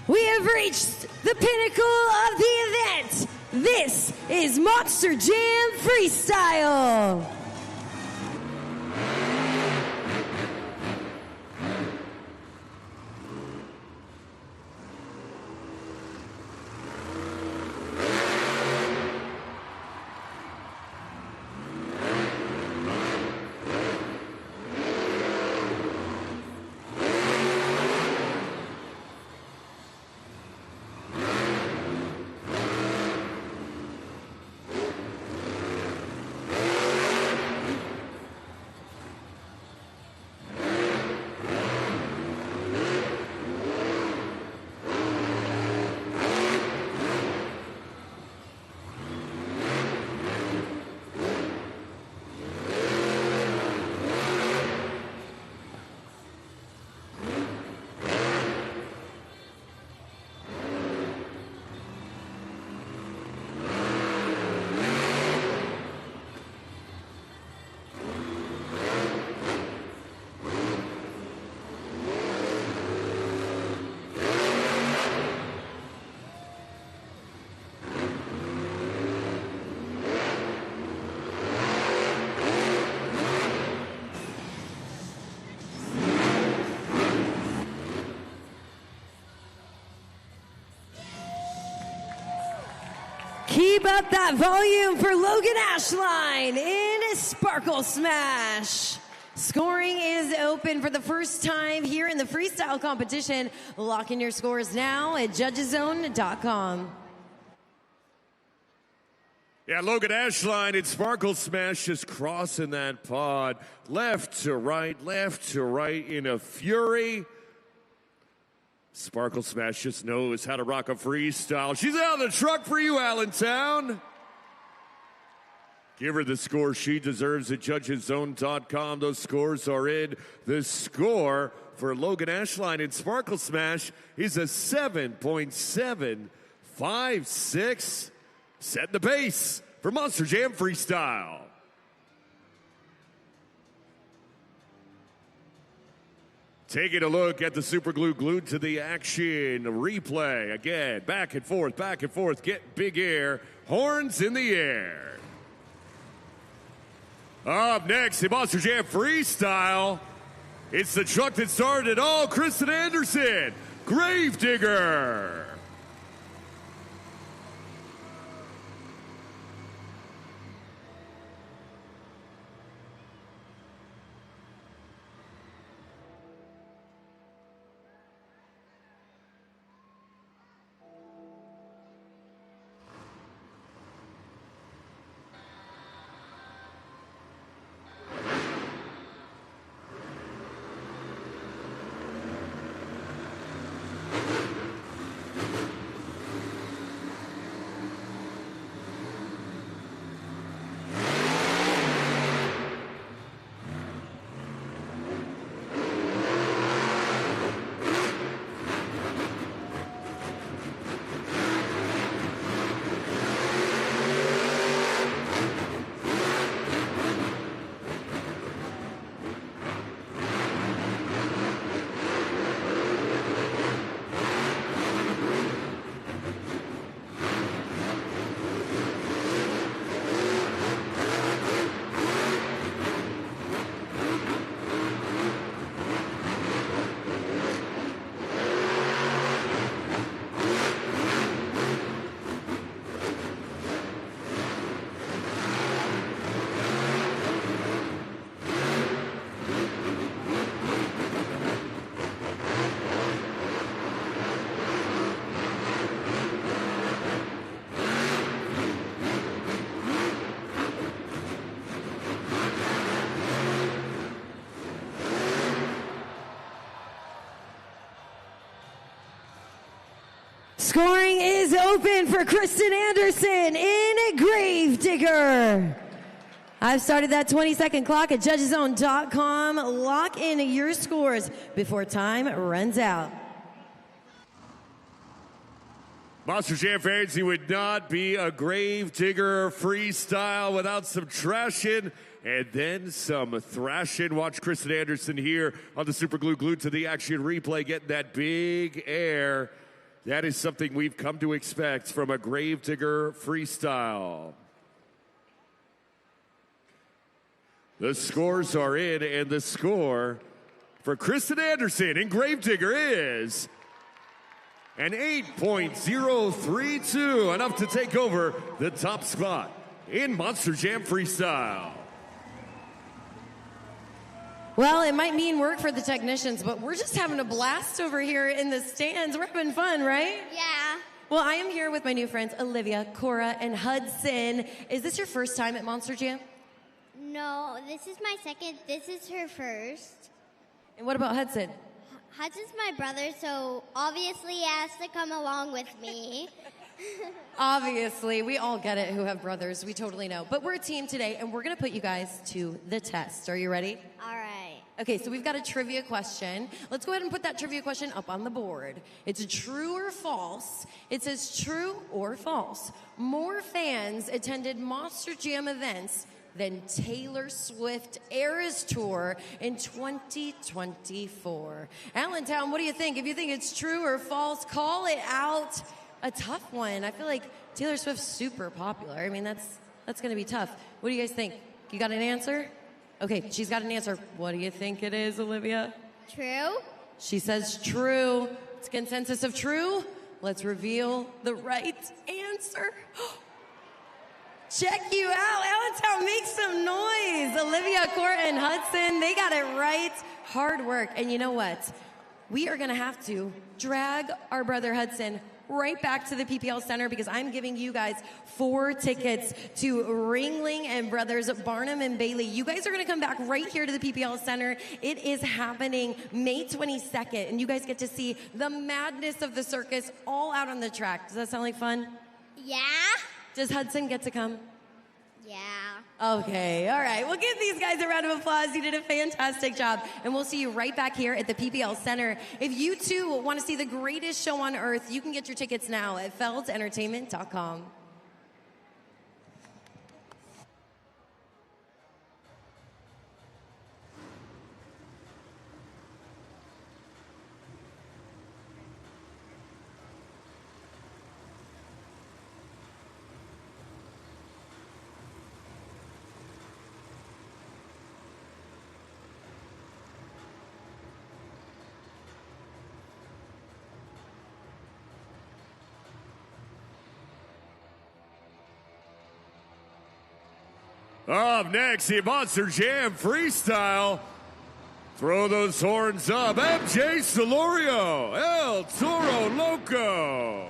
We have reached the pinnacle of the event. This is Monster Jam Freestyle. Keep up that volume for Logan Ashline in Sparkle Smash. Scoring is open for the first time here in the freestyle competition. Lock in your scores now at judgeszone.com. Yeah, Logan Ashline in Sparkle Smash just crossing that pod. Left to right in a fury. Sparkle Smash just knows how to rock a freestyle. She's out of the truck for you, Allentown. Give her the score she deserves at judgeszone.com. Those scores are in. The score for Logan Ashline in Sparkle Smash is a 7.756. Set the pace for Monster Jam Freestyle. Taking a look at the super glue glued to the action. Replay again. Back and forth. Get big air. Horns in the air. Up next in Monster Jam Freestyle, it's the truck that started it all, Kristen Anderson, Gravedigger. Scoring is open for Kristen Anderson in Gravedigger. I've started that 20-second clock at judgeszone.com. Lock in your scores before time runs out. Monster Jam fans, he would not be a Gravedigger freestyle without some trashing and then some thrashing. Watch Kristen Anderson here on the Super Glue, glued to the action replay, getting that big air. That is something we've come to expect from a Gravedigger freestyle. The scores are in, and the score for Kristen Anderson in Gravedigger is an 8.032, enough to take over the top spot in Monster Jam Freestyle. Well, it might mean work for the technicians, but we're just having a blast over here in the stands. We're having fun, right? Yeah. Well, I am here with my new friends, Olivia, Cora, and Hudson. Is this your first time at Monster Jam? No, this is my second. This is her first. And what about Hudson? Hudson's my brother, so obviously he has to come along with me. Obviously, we all get it who have brothers. We totally know. But we're a team today, and we're going to put you guys to the test. Are you ready? All right. Okay, so we've got a trivia question. Let's go ahead and put that trivia question up on the board. It's a true or false. It says true or false. More fans attended Monster Jam events than Taylor Swift Eras Tour in 2024. Allentown, what do you think? If you think it's true or false, call it out. A tough one. I feel like Taylor Swift's super popular. I mean, that's going to be tough. What do you guys think? You got an answer? Okay, she's got an answer. What do you think it is, Olivia? True. She says true. It's a consensus of true. Let's reveal the right answer. Check you out. Allentown, make some noise. Olivia, Cora, and Hudson, they got it right. Hard work. And you know what? We are going to have to drag our brother Hudson right back to the PPL Center because I'm giving you guys 4 tickets to Ringling and Brothers Barnum and Bailey. You guys are going to come back right here to the PPL Center. It is happening May 22nd, and you guys get to see the madness of the circus all out on the track. Does that sound like fun? Yeah. Does Hudson get to come? Yeah. Okay, all right. We'll give these guys a round of applause. You did a fantastic job. And we'll see you right back here at the PPL Center. If you too want to see the greatest show on earth, you can get your tickets now at feldsentertainment.com. Up next, the Monster Jam Freestyle. Throw those horns up. MJ Solorio, El Toro Loco.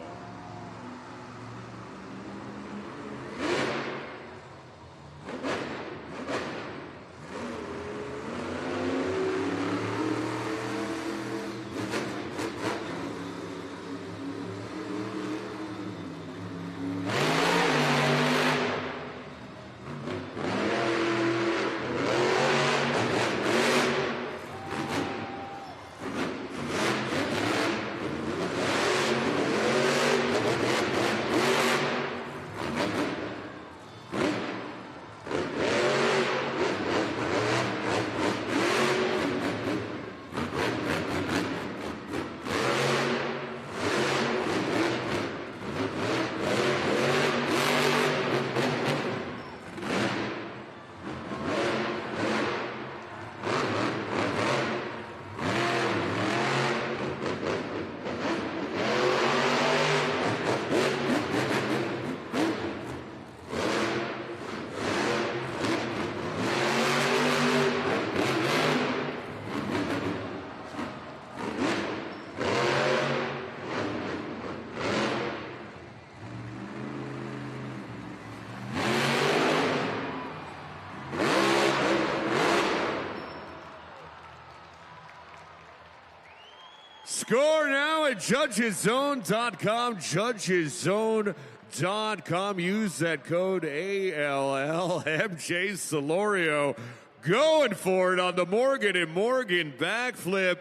Score now right, judgeszone.com, judgeszone.com. Use that code ALLMJ Solorio. Going for it on the Morgan and Morgan backflip.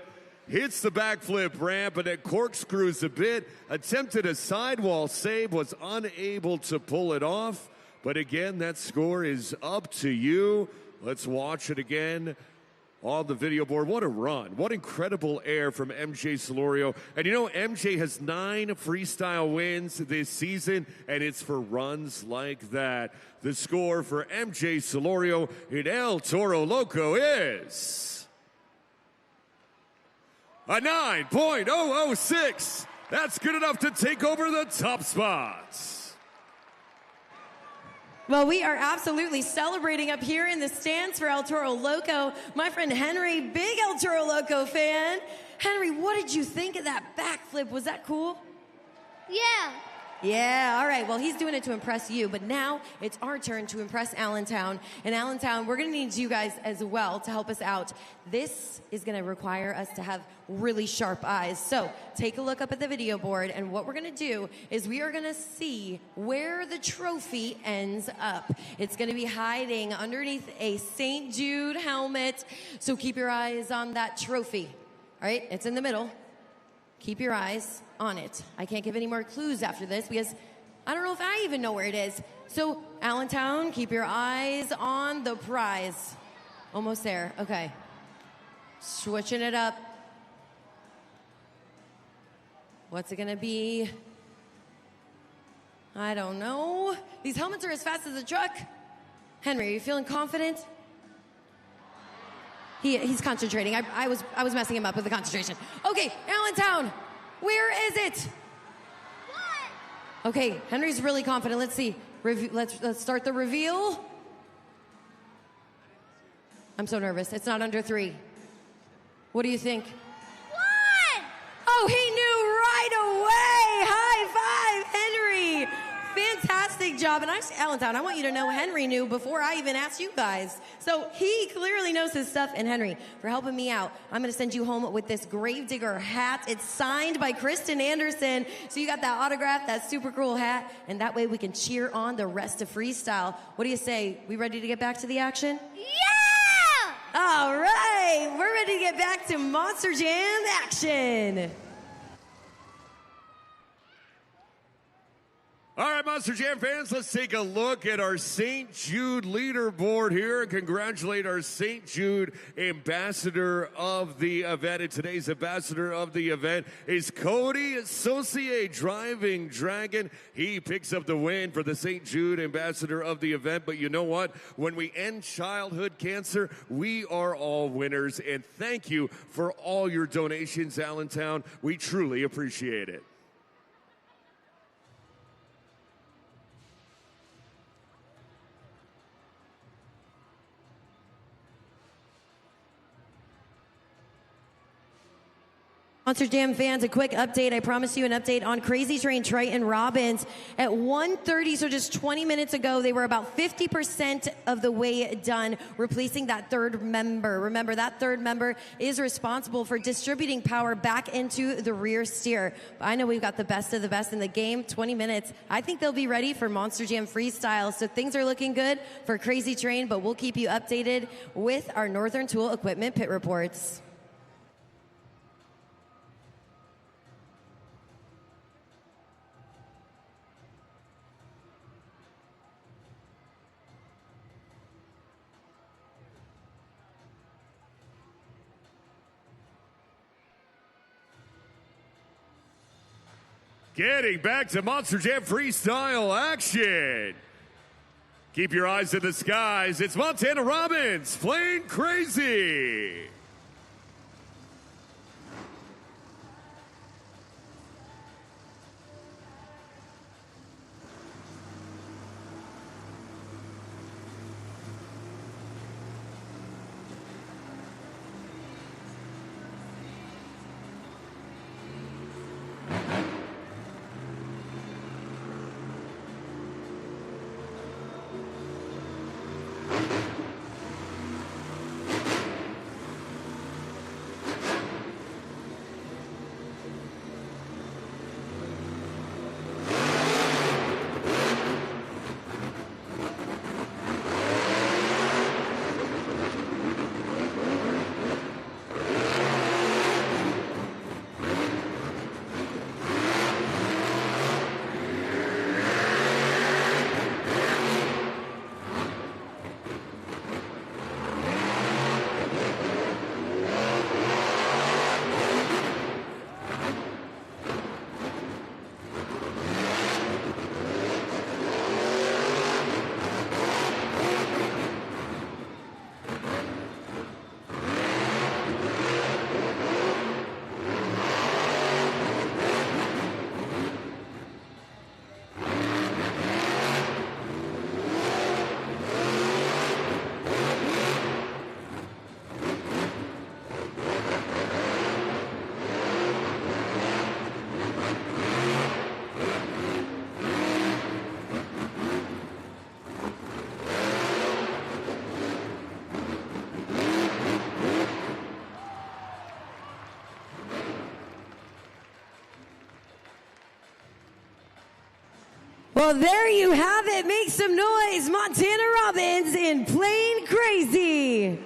Hits the backflip ramp and it corkscrews a bit. Attempted a sidewall save, was unable to pull it off. But again, that score is up to you. Let's watch it again on the video board. What a run. What incredible air from MJ Solorio. And you know, MJ has 9 freestyle wins this season, and it's for runs like that. The score for MJ Solorio in El Toro Loco is a 9.006. That's good enough to take over the top spots. Well, we are absolutely celebrating up here in the stands for El Toro Loco. My friend Henry, big El Toro Loco fan. Henry, what did you think of that backflip? Was that cool? Yeah. Yeah, all right. Well, he's doing it to impress you, but now it's our turn to impress Allentown. And Allentown, we're going to need you guys as well to help us out. This is going to require us to have really sharp eyes. So take a look up at the video board, and what we're going to do is we are going to see where the trophy ends up. It's going to be hiding underneath a St. Jude helmet. So keep your eyes on that trophy. All right, it's in the middle. Keep your eyes on it. I can't give any more clues after this because I don't know if I even know where it is. So, Allentown, keep your eyes on the prize. Almost there. Okay. Switching it up. What's it going to be? I don't know. These helmets are as fast as a truck. Henry, are you feeling confident? He's concentrating. I was messing him up with the concentration. Okay, Allentown, where is it? What? Okay, Henry's really confident. Let's see. Let's start the reveal. I'm so nervous. It's not under 3. What do you think? What? Oh, he knew right away. High five, Henry. Fantastic job. And Allentown, I want you to know Henry knew before I even asked you guys. So he clearly knows his stuff. And Henry, for helping me out, I'm going to send you home with this Gravedigger hat. It's signed by Kristen Anderson. So you got that autograph, that super cool hat. And that way we can cheer on the rest of Freestyle. What do you say? We ready to get back to the action? Yeah! All right. We're ready to get back to Monster Jam action. All right, Monster Jam fans, let's take a look at our St. Jude leaderboard here and congratulate our St. Jude ambassador of the event. And today's ambassador of the event is Cody Saucier, Driving Dragon. He picks up the win for the St. Jude ambassador of the event. But you know what? When we end childhood cancer, we are all winners. And thank you for all your donations, Allentown. We truly appreciate it. Monster Jam fans, a quick update. I promised you an update on Crazy Train Triton Robbins. At 1:30, so just 20 minutes ago, they were about 50% of the way done, replacing that third member. Remember, that third member is responsible for distributing power back into the rear steer. But I know we've got the best of the best in the game. 20 minutes. I think they'll be ready for Monster Jam Freestyle. So things are looking good for Crazy Train, but we'll keep you updated with our Northern Tool Equipment pit reports. Getting back to Monster Jam Freestyle action. Keep your eyes in the skies. It's Montana Robbins playing crazy. Well, there you have it. Make some noise. Montana Robbins in Plain Crazy.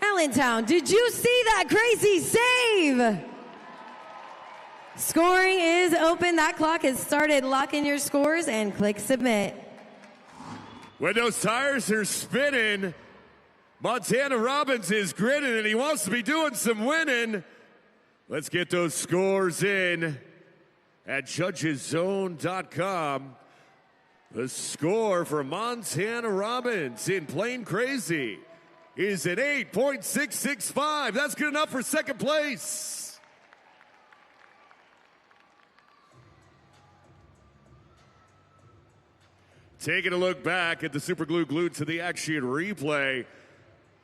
Allentown, did you see that crazy save? Scoring is open. That clock has started. Lock in your scores and click submit. When those tires are spinning, Montana Robbins is grinning and he wants to be doing some winning. Let's get those scores in at judgeszone.com. The score for Montana Robbins in Plain Crazy is an 8.665. That's good enough for second place. Taking a look back at the super glue glued to the action replay,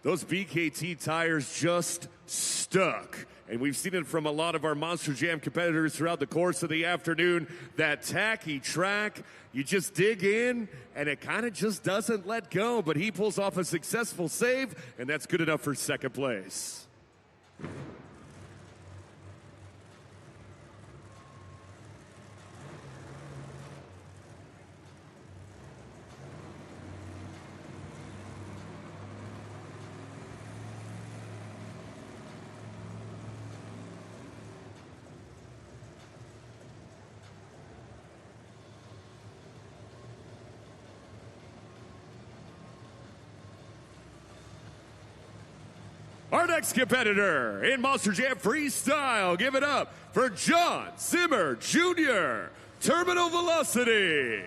those BKT tires just stuck. And we've seen it from a lot of our Monster Jam competitors throughout the course of the afternoon. That tacky track, you just dig in, and it kind of just doesn't let go. But he pulls off a successful save, and that's good enough for second place. Our next competitor in Monster Jam Freestyle, give it up for John Zimmer Jr., Terminal Velocity.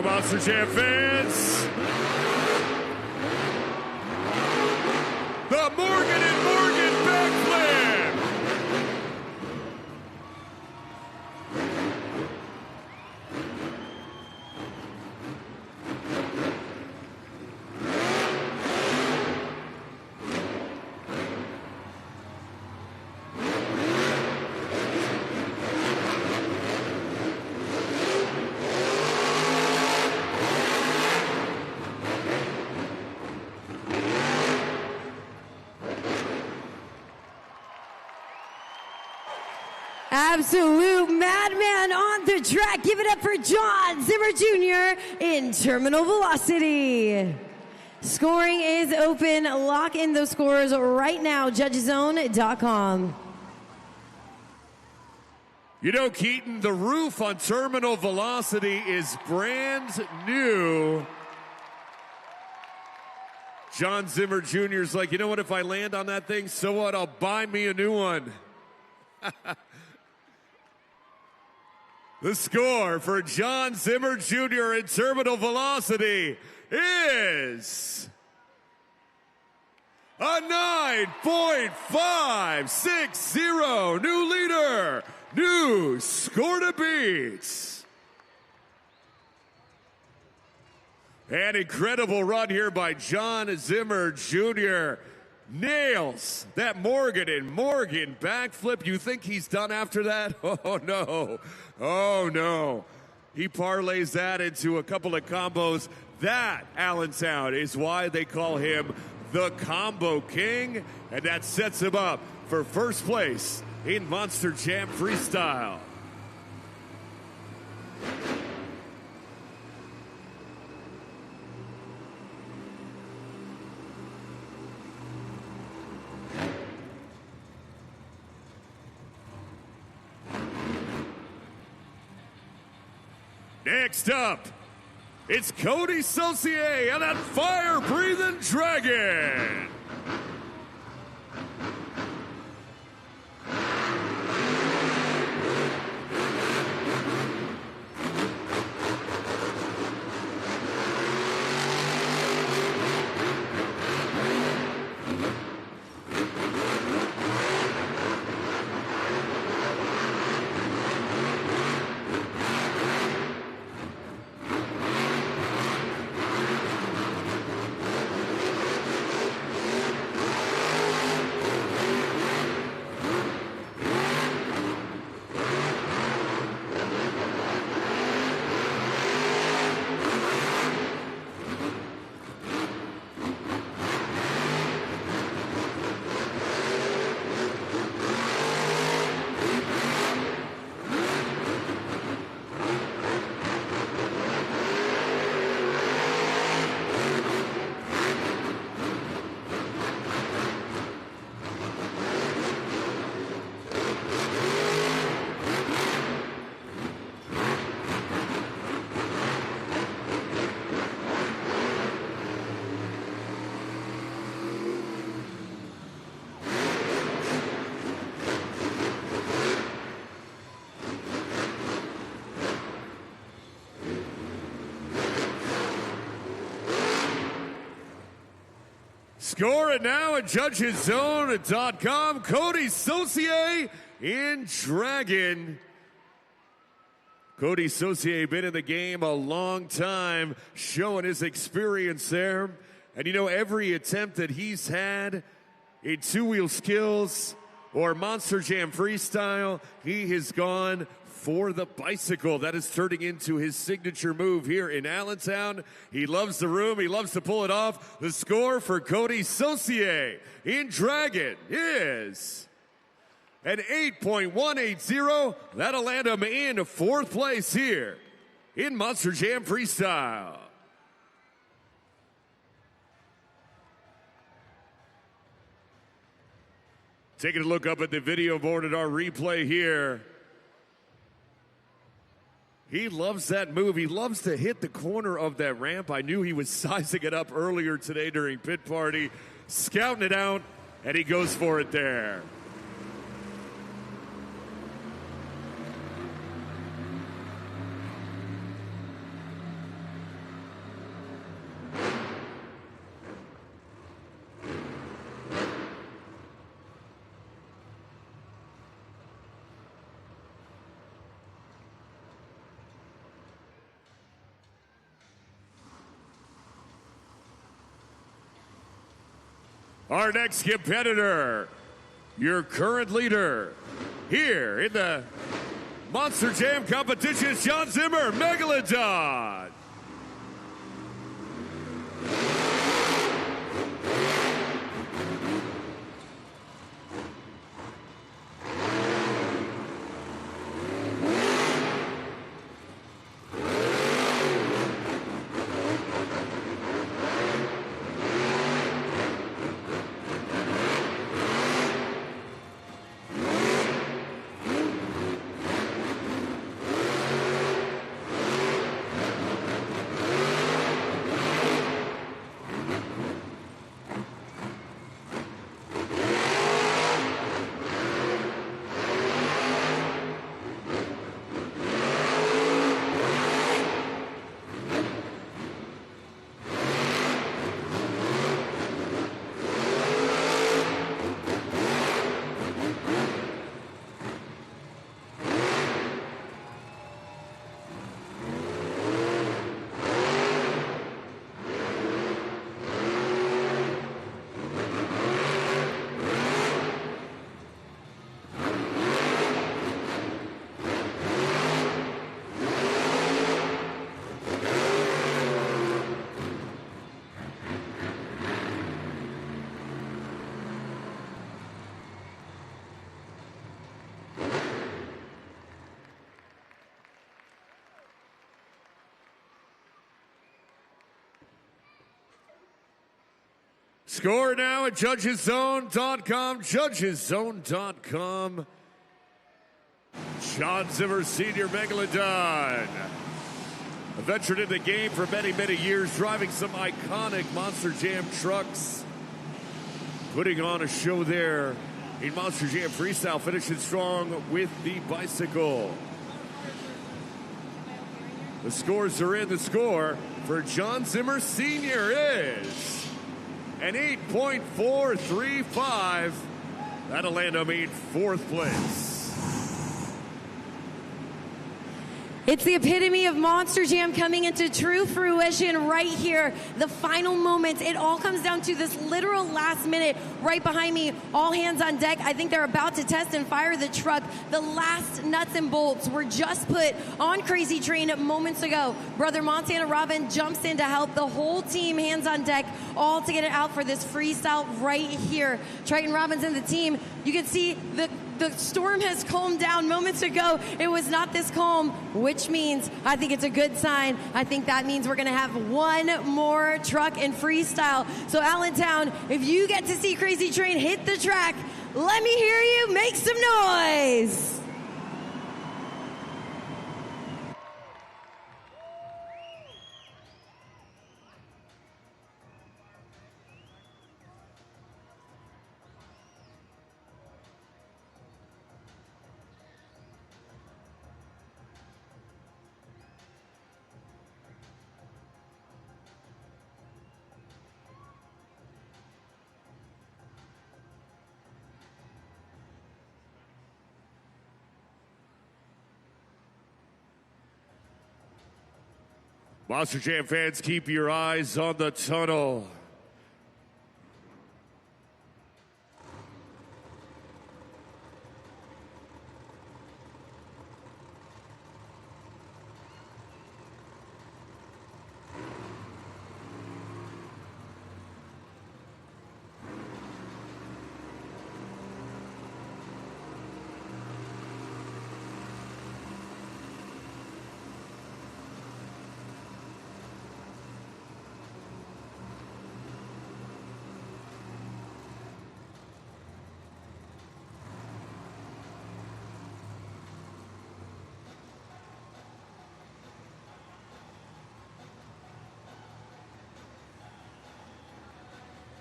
Monster Jam fans, the Morgan and Morgan backflip. Absolute madman on the track. Give it up for John Zimmer Jr. in Terminal Velocity. Scoring is open. Lock in those scores right now. Judgeszone.com. You know, Keaton, the roof on Terminal Velocity is brand new. John Zimmer Jr. is like, you know what, if I land on that thing, so what? I'll buy me a new one. The score for John Zimmer Jr. in Terminal Velocity is a 9.560. New leader, new score to beat. An incredible run here by John Zimmer Jr. Nails that Morgan and Morgan backflip. You think he's done after that? Oh, no. Oh, no. He parlays that into a couple of combos. That, Allentown, is why they call him the Combo King, and that sets him up for first place in Monster Jam Freestyle. Next up, it's Cody Saucier and that fire-breathing dragon. Score it now at judgeszone.com. Cody Saucier in Dragon. Cody Saucier been in the game a long time, showing his experience there. And you know, every attempt that he's had in two-wheel skills or Monster Jam Freestyle, he has gone for the bicycle. That is turning into his signature move here in Allentown. He loves the room. He loves to pull it off. The score for Cody Saucier in Dragon is an 8.180. That'll land him in fourth place here in Monster Jam Freestyle. Taking a look up at the video board at our replay here. He loves that move. He loves to hit the corner of that ramp. I knew he was sizing it up earlier today during pit party, scouting it out, and he goes for it there. Our next competitor, your current leader here in the Monster Jam competition is John Zimmer, Megalodon. Score now at judgeszone.com. Judgeszone.com. John Zimmer Sr. Megalodon. A veteran in the game for many, many years, driving some iconic Monster Jam trucks. Putting on a show there in Monster Jam Freestyle, finishing strong with the bicycle. The scores are in. The score for John Zimmer Sr. is an 8.435. That'll land him in 4th place. It's the epitome of Monster Jam coming into true fruition right here. The final moments. It all comes down to this literal last minute right behind me. All hands on deck. I think they're about to test and fire the truck. The last nuts and bolts were just put on Crazy Train moments ago. Brother Montana Robin jumps in to help the whole team, hands on deck, all to get it out for this freestyle right here. Triton Robbins and the team, you can see the storm has calmed down moments ago. It was not this calm, which means I think it's a good sign. I think that means we're going to have one more truck in freestyle. So Allentown, if you get to see Crazy Train hit the track, let me hear you make some noise. Monster Jam fans, keep your eyes on the tunnel.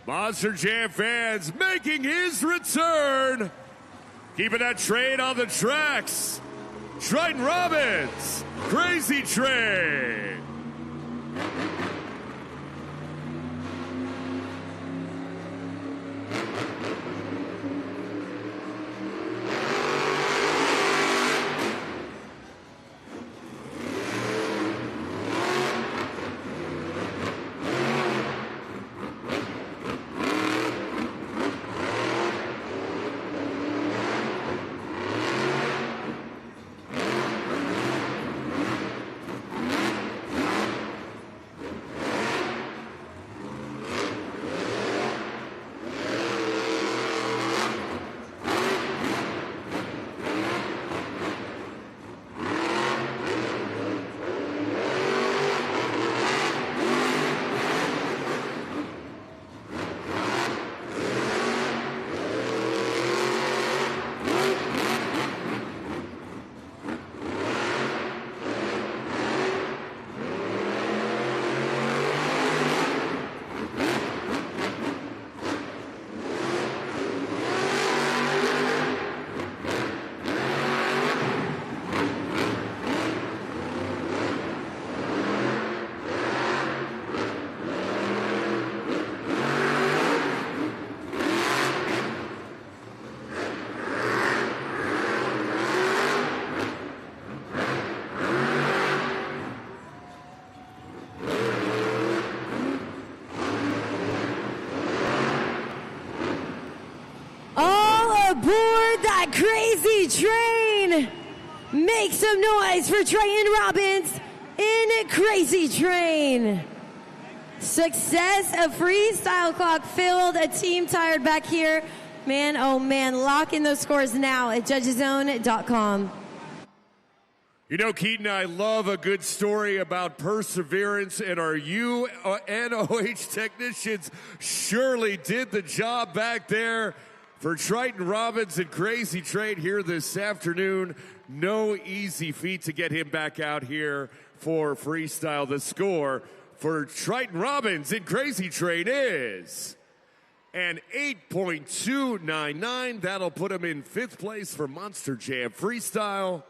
Monster Jam fans making his return. Keeping that train on the tracks. Triton Robbins, Crazy Train. Aboard that Crazy Train! Make some noise for Triton Robbins in Crazy Train. Success, a freestyle clock filled, a team tired back here. Man, oh man, lock in those scores now at judgeszone.com. You know, Keaton, I love a good story about perseverance, and our UNOH technicians surely did the job back there for Triton Robbins and Crazy Train here this afternoon. No easy feat to get him back out here for freestyle. The score for Triton Robbins in Crazy Train is an 8.299. That'll put him in 5th place for Monster Jam Freestyle.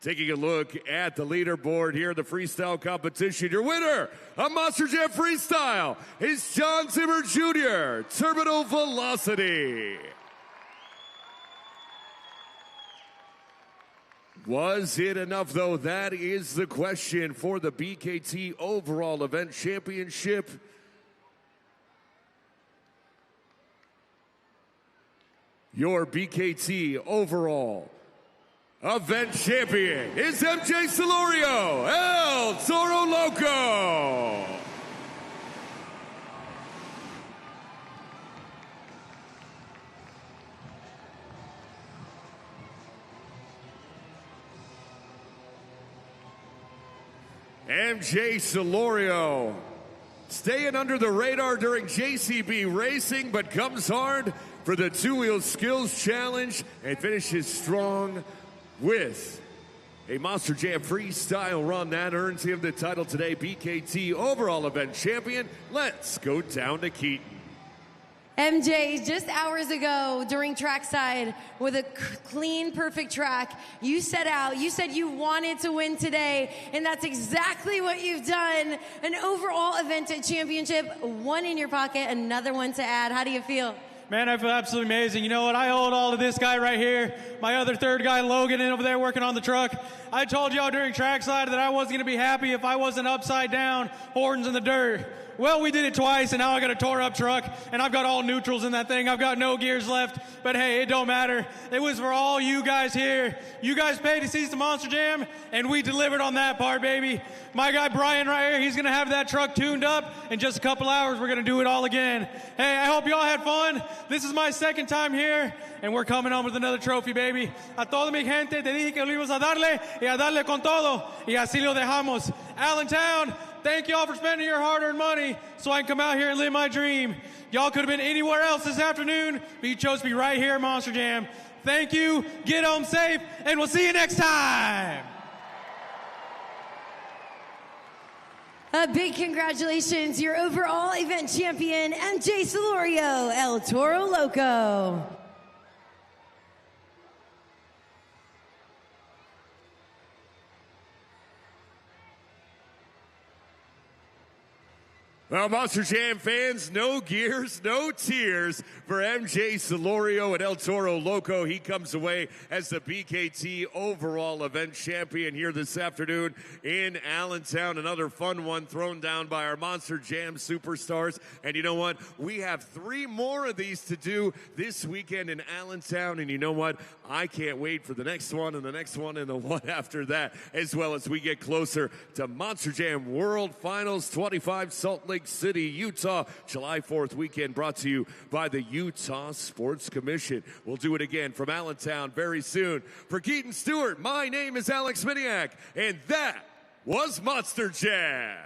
Taking a look at the leaderboard here in the freestyle competition, your winner of Monster Jam Freestyle is John Zimmer Jr., Terminal Velocity. Was it enough, though? That is the question for the BKT Overall Event Championship. Your BKT Overall Event Champion is MJ Celorio, El Toro Loco. MJ Celorio staying under the radar during JCB racing, but comes hard for the two-wheel skills challenge and finishes strong with a Monster Jam Freestyle run. That earns him the title today, BKT Overall Event Champion. Let's go down to Keaton. MJ, just hours ago during trackside with a clean, perfect track, you set out, you said you wanted to win today, and that's exactly what you've done. An overall event championship, one in your pocket, another one to add. How do you feel? Man, I feel absolutely amazing. You know what? I owe it all to this guy right here. My other third guy, Logan, over there working on the truck. I told y'all during trackside that I wasn't going to be happy if I wasn't upside down, horns in the dirt. Well, we did it twice, and now I got a tore-up truck, and I've got all neutrals in that thing. I've got no gears left, but hey, it don't matter. It was for all you guys here. You guys paid to see the Monster Jam, and we delivered on that part, baby. My guy Brian right here, he's going to have that truck tuned up. In just a couple hours, we're going to do it all again. Hey, I hope y'all had fun. This is my second time here, and we're coming home with another trophy, baby. A toda mi gente, te dije que lo íbamos a darle, y a darle con todo, y así lo dejamos. Allentown, thank y'all for spending your hard-earned money so I can come out here and live my dream. Y'all could have been anywhere else this afternoon, but you chose to be right here at Monster Jam. Thank you, get home safe, and we'll see you next time. A big congratulations, your overall event champion, MJ Celorio, El Toro Loco. Well, Monster Jam fans, no gears, no tears for MJ Celorio and El Toro Loco. He comes away as the BKT Overall Event Champion here this afternoon in Allentown. Another fun one thrown down by our Monster Jam superstars. And you know what? We have 3 more of these to do this weekend in Allentown. And you know what? I can't wait for the next one and the next one and the one after that, as well as we get closer to Monster Jam World Finals 25 Salt Lake City, Utah, July 4th weekend, brought to you by the Utah Sports Commission. We'll do it again from Allentown very soon. For Keaton Stewart, my name is Alex Miniak, and that was Monster Jam.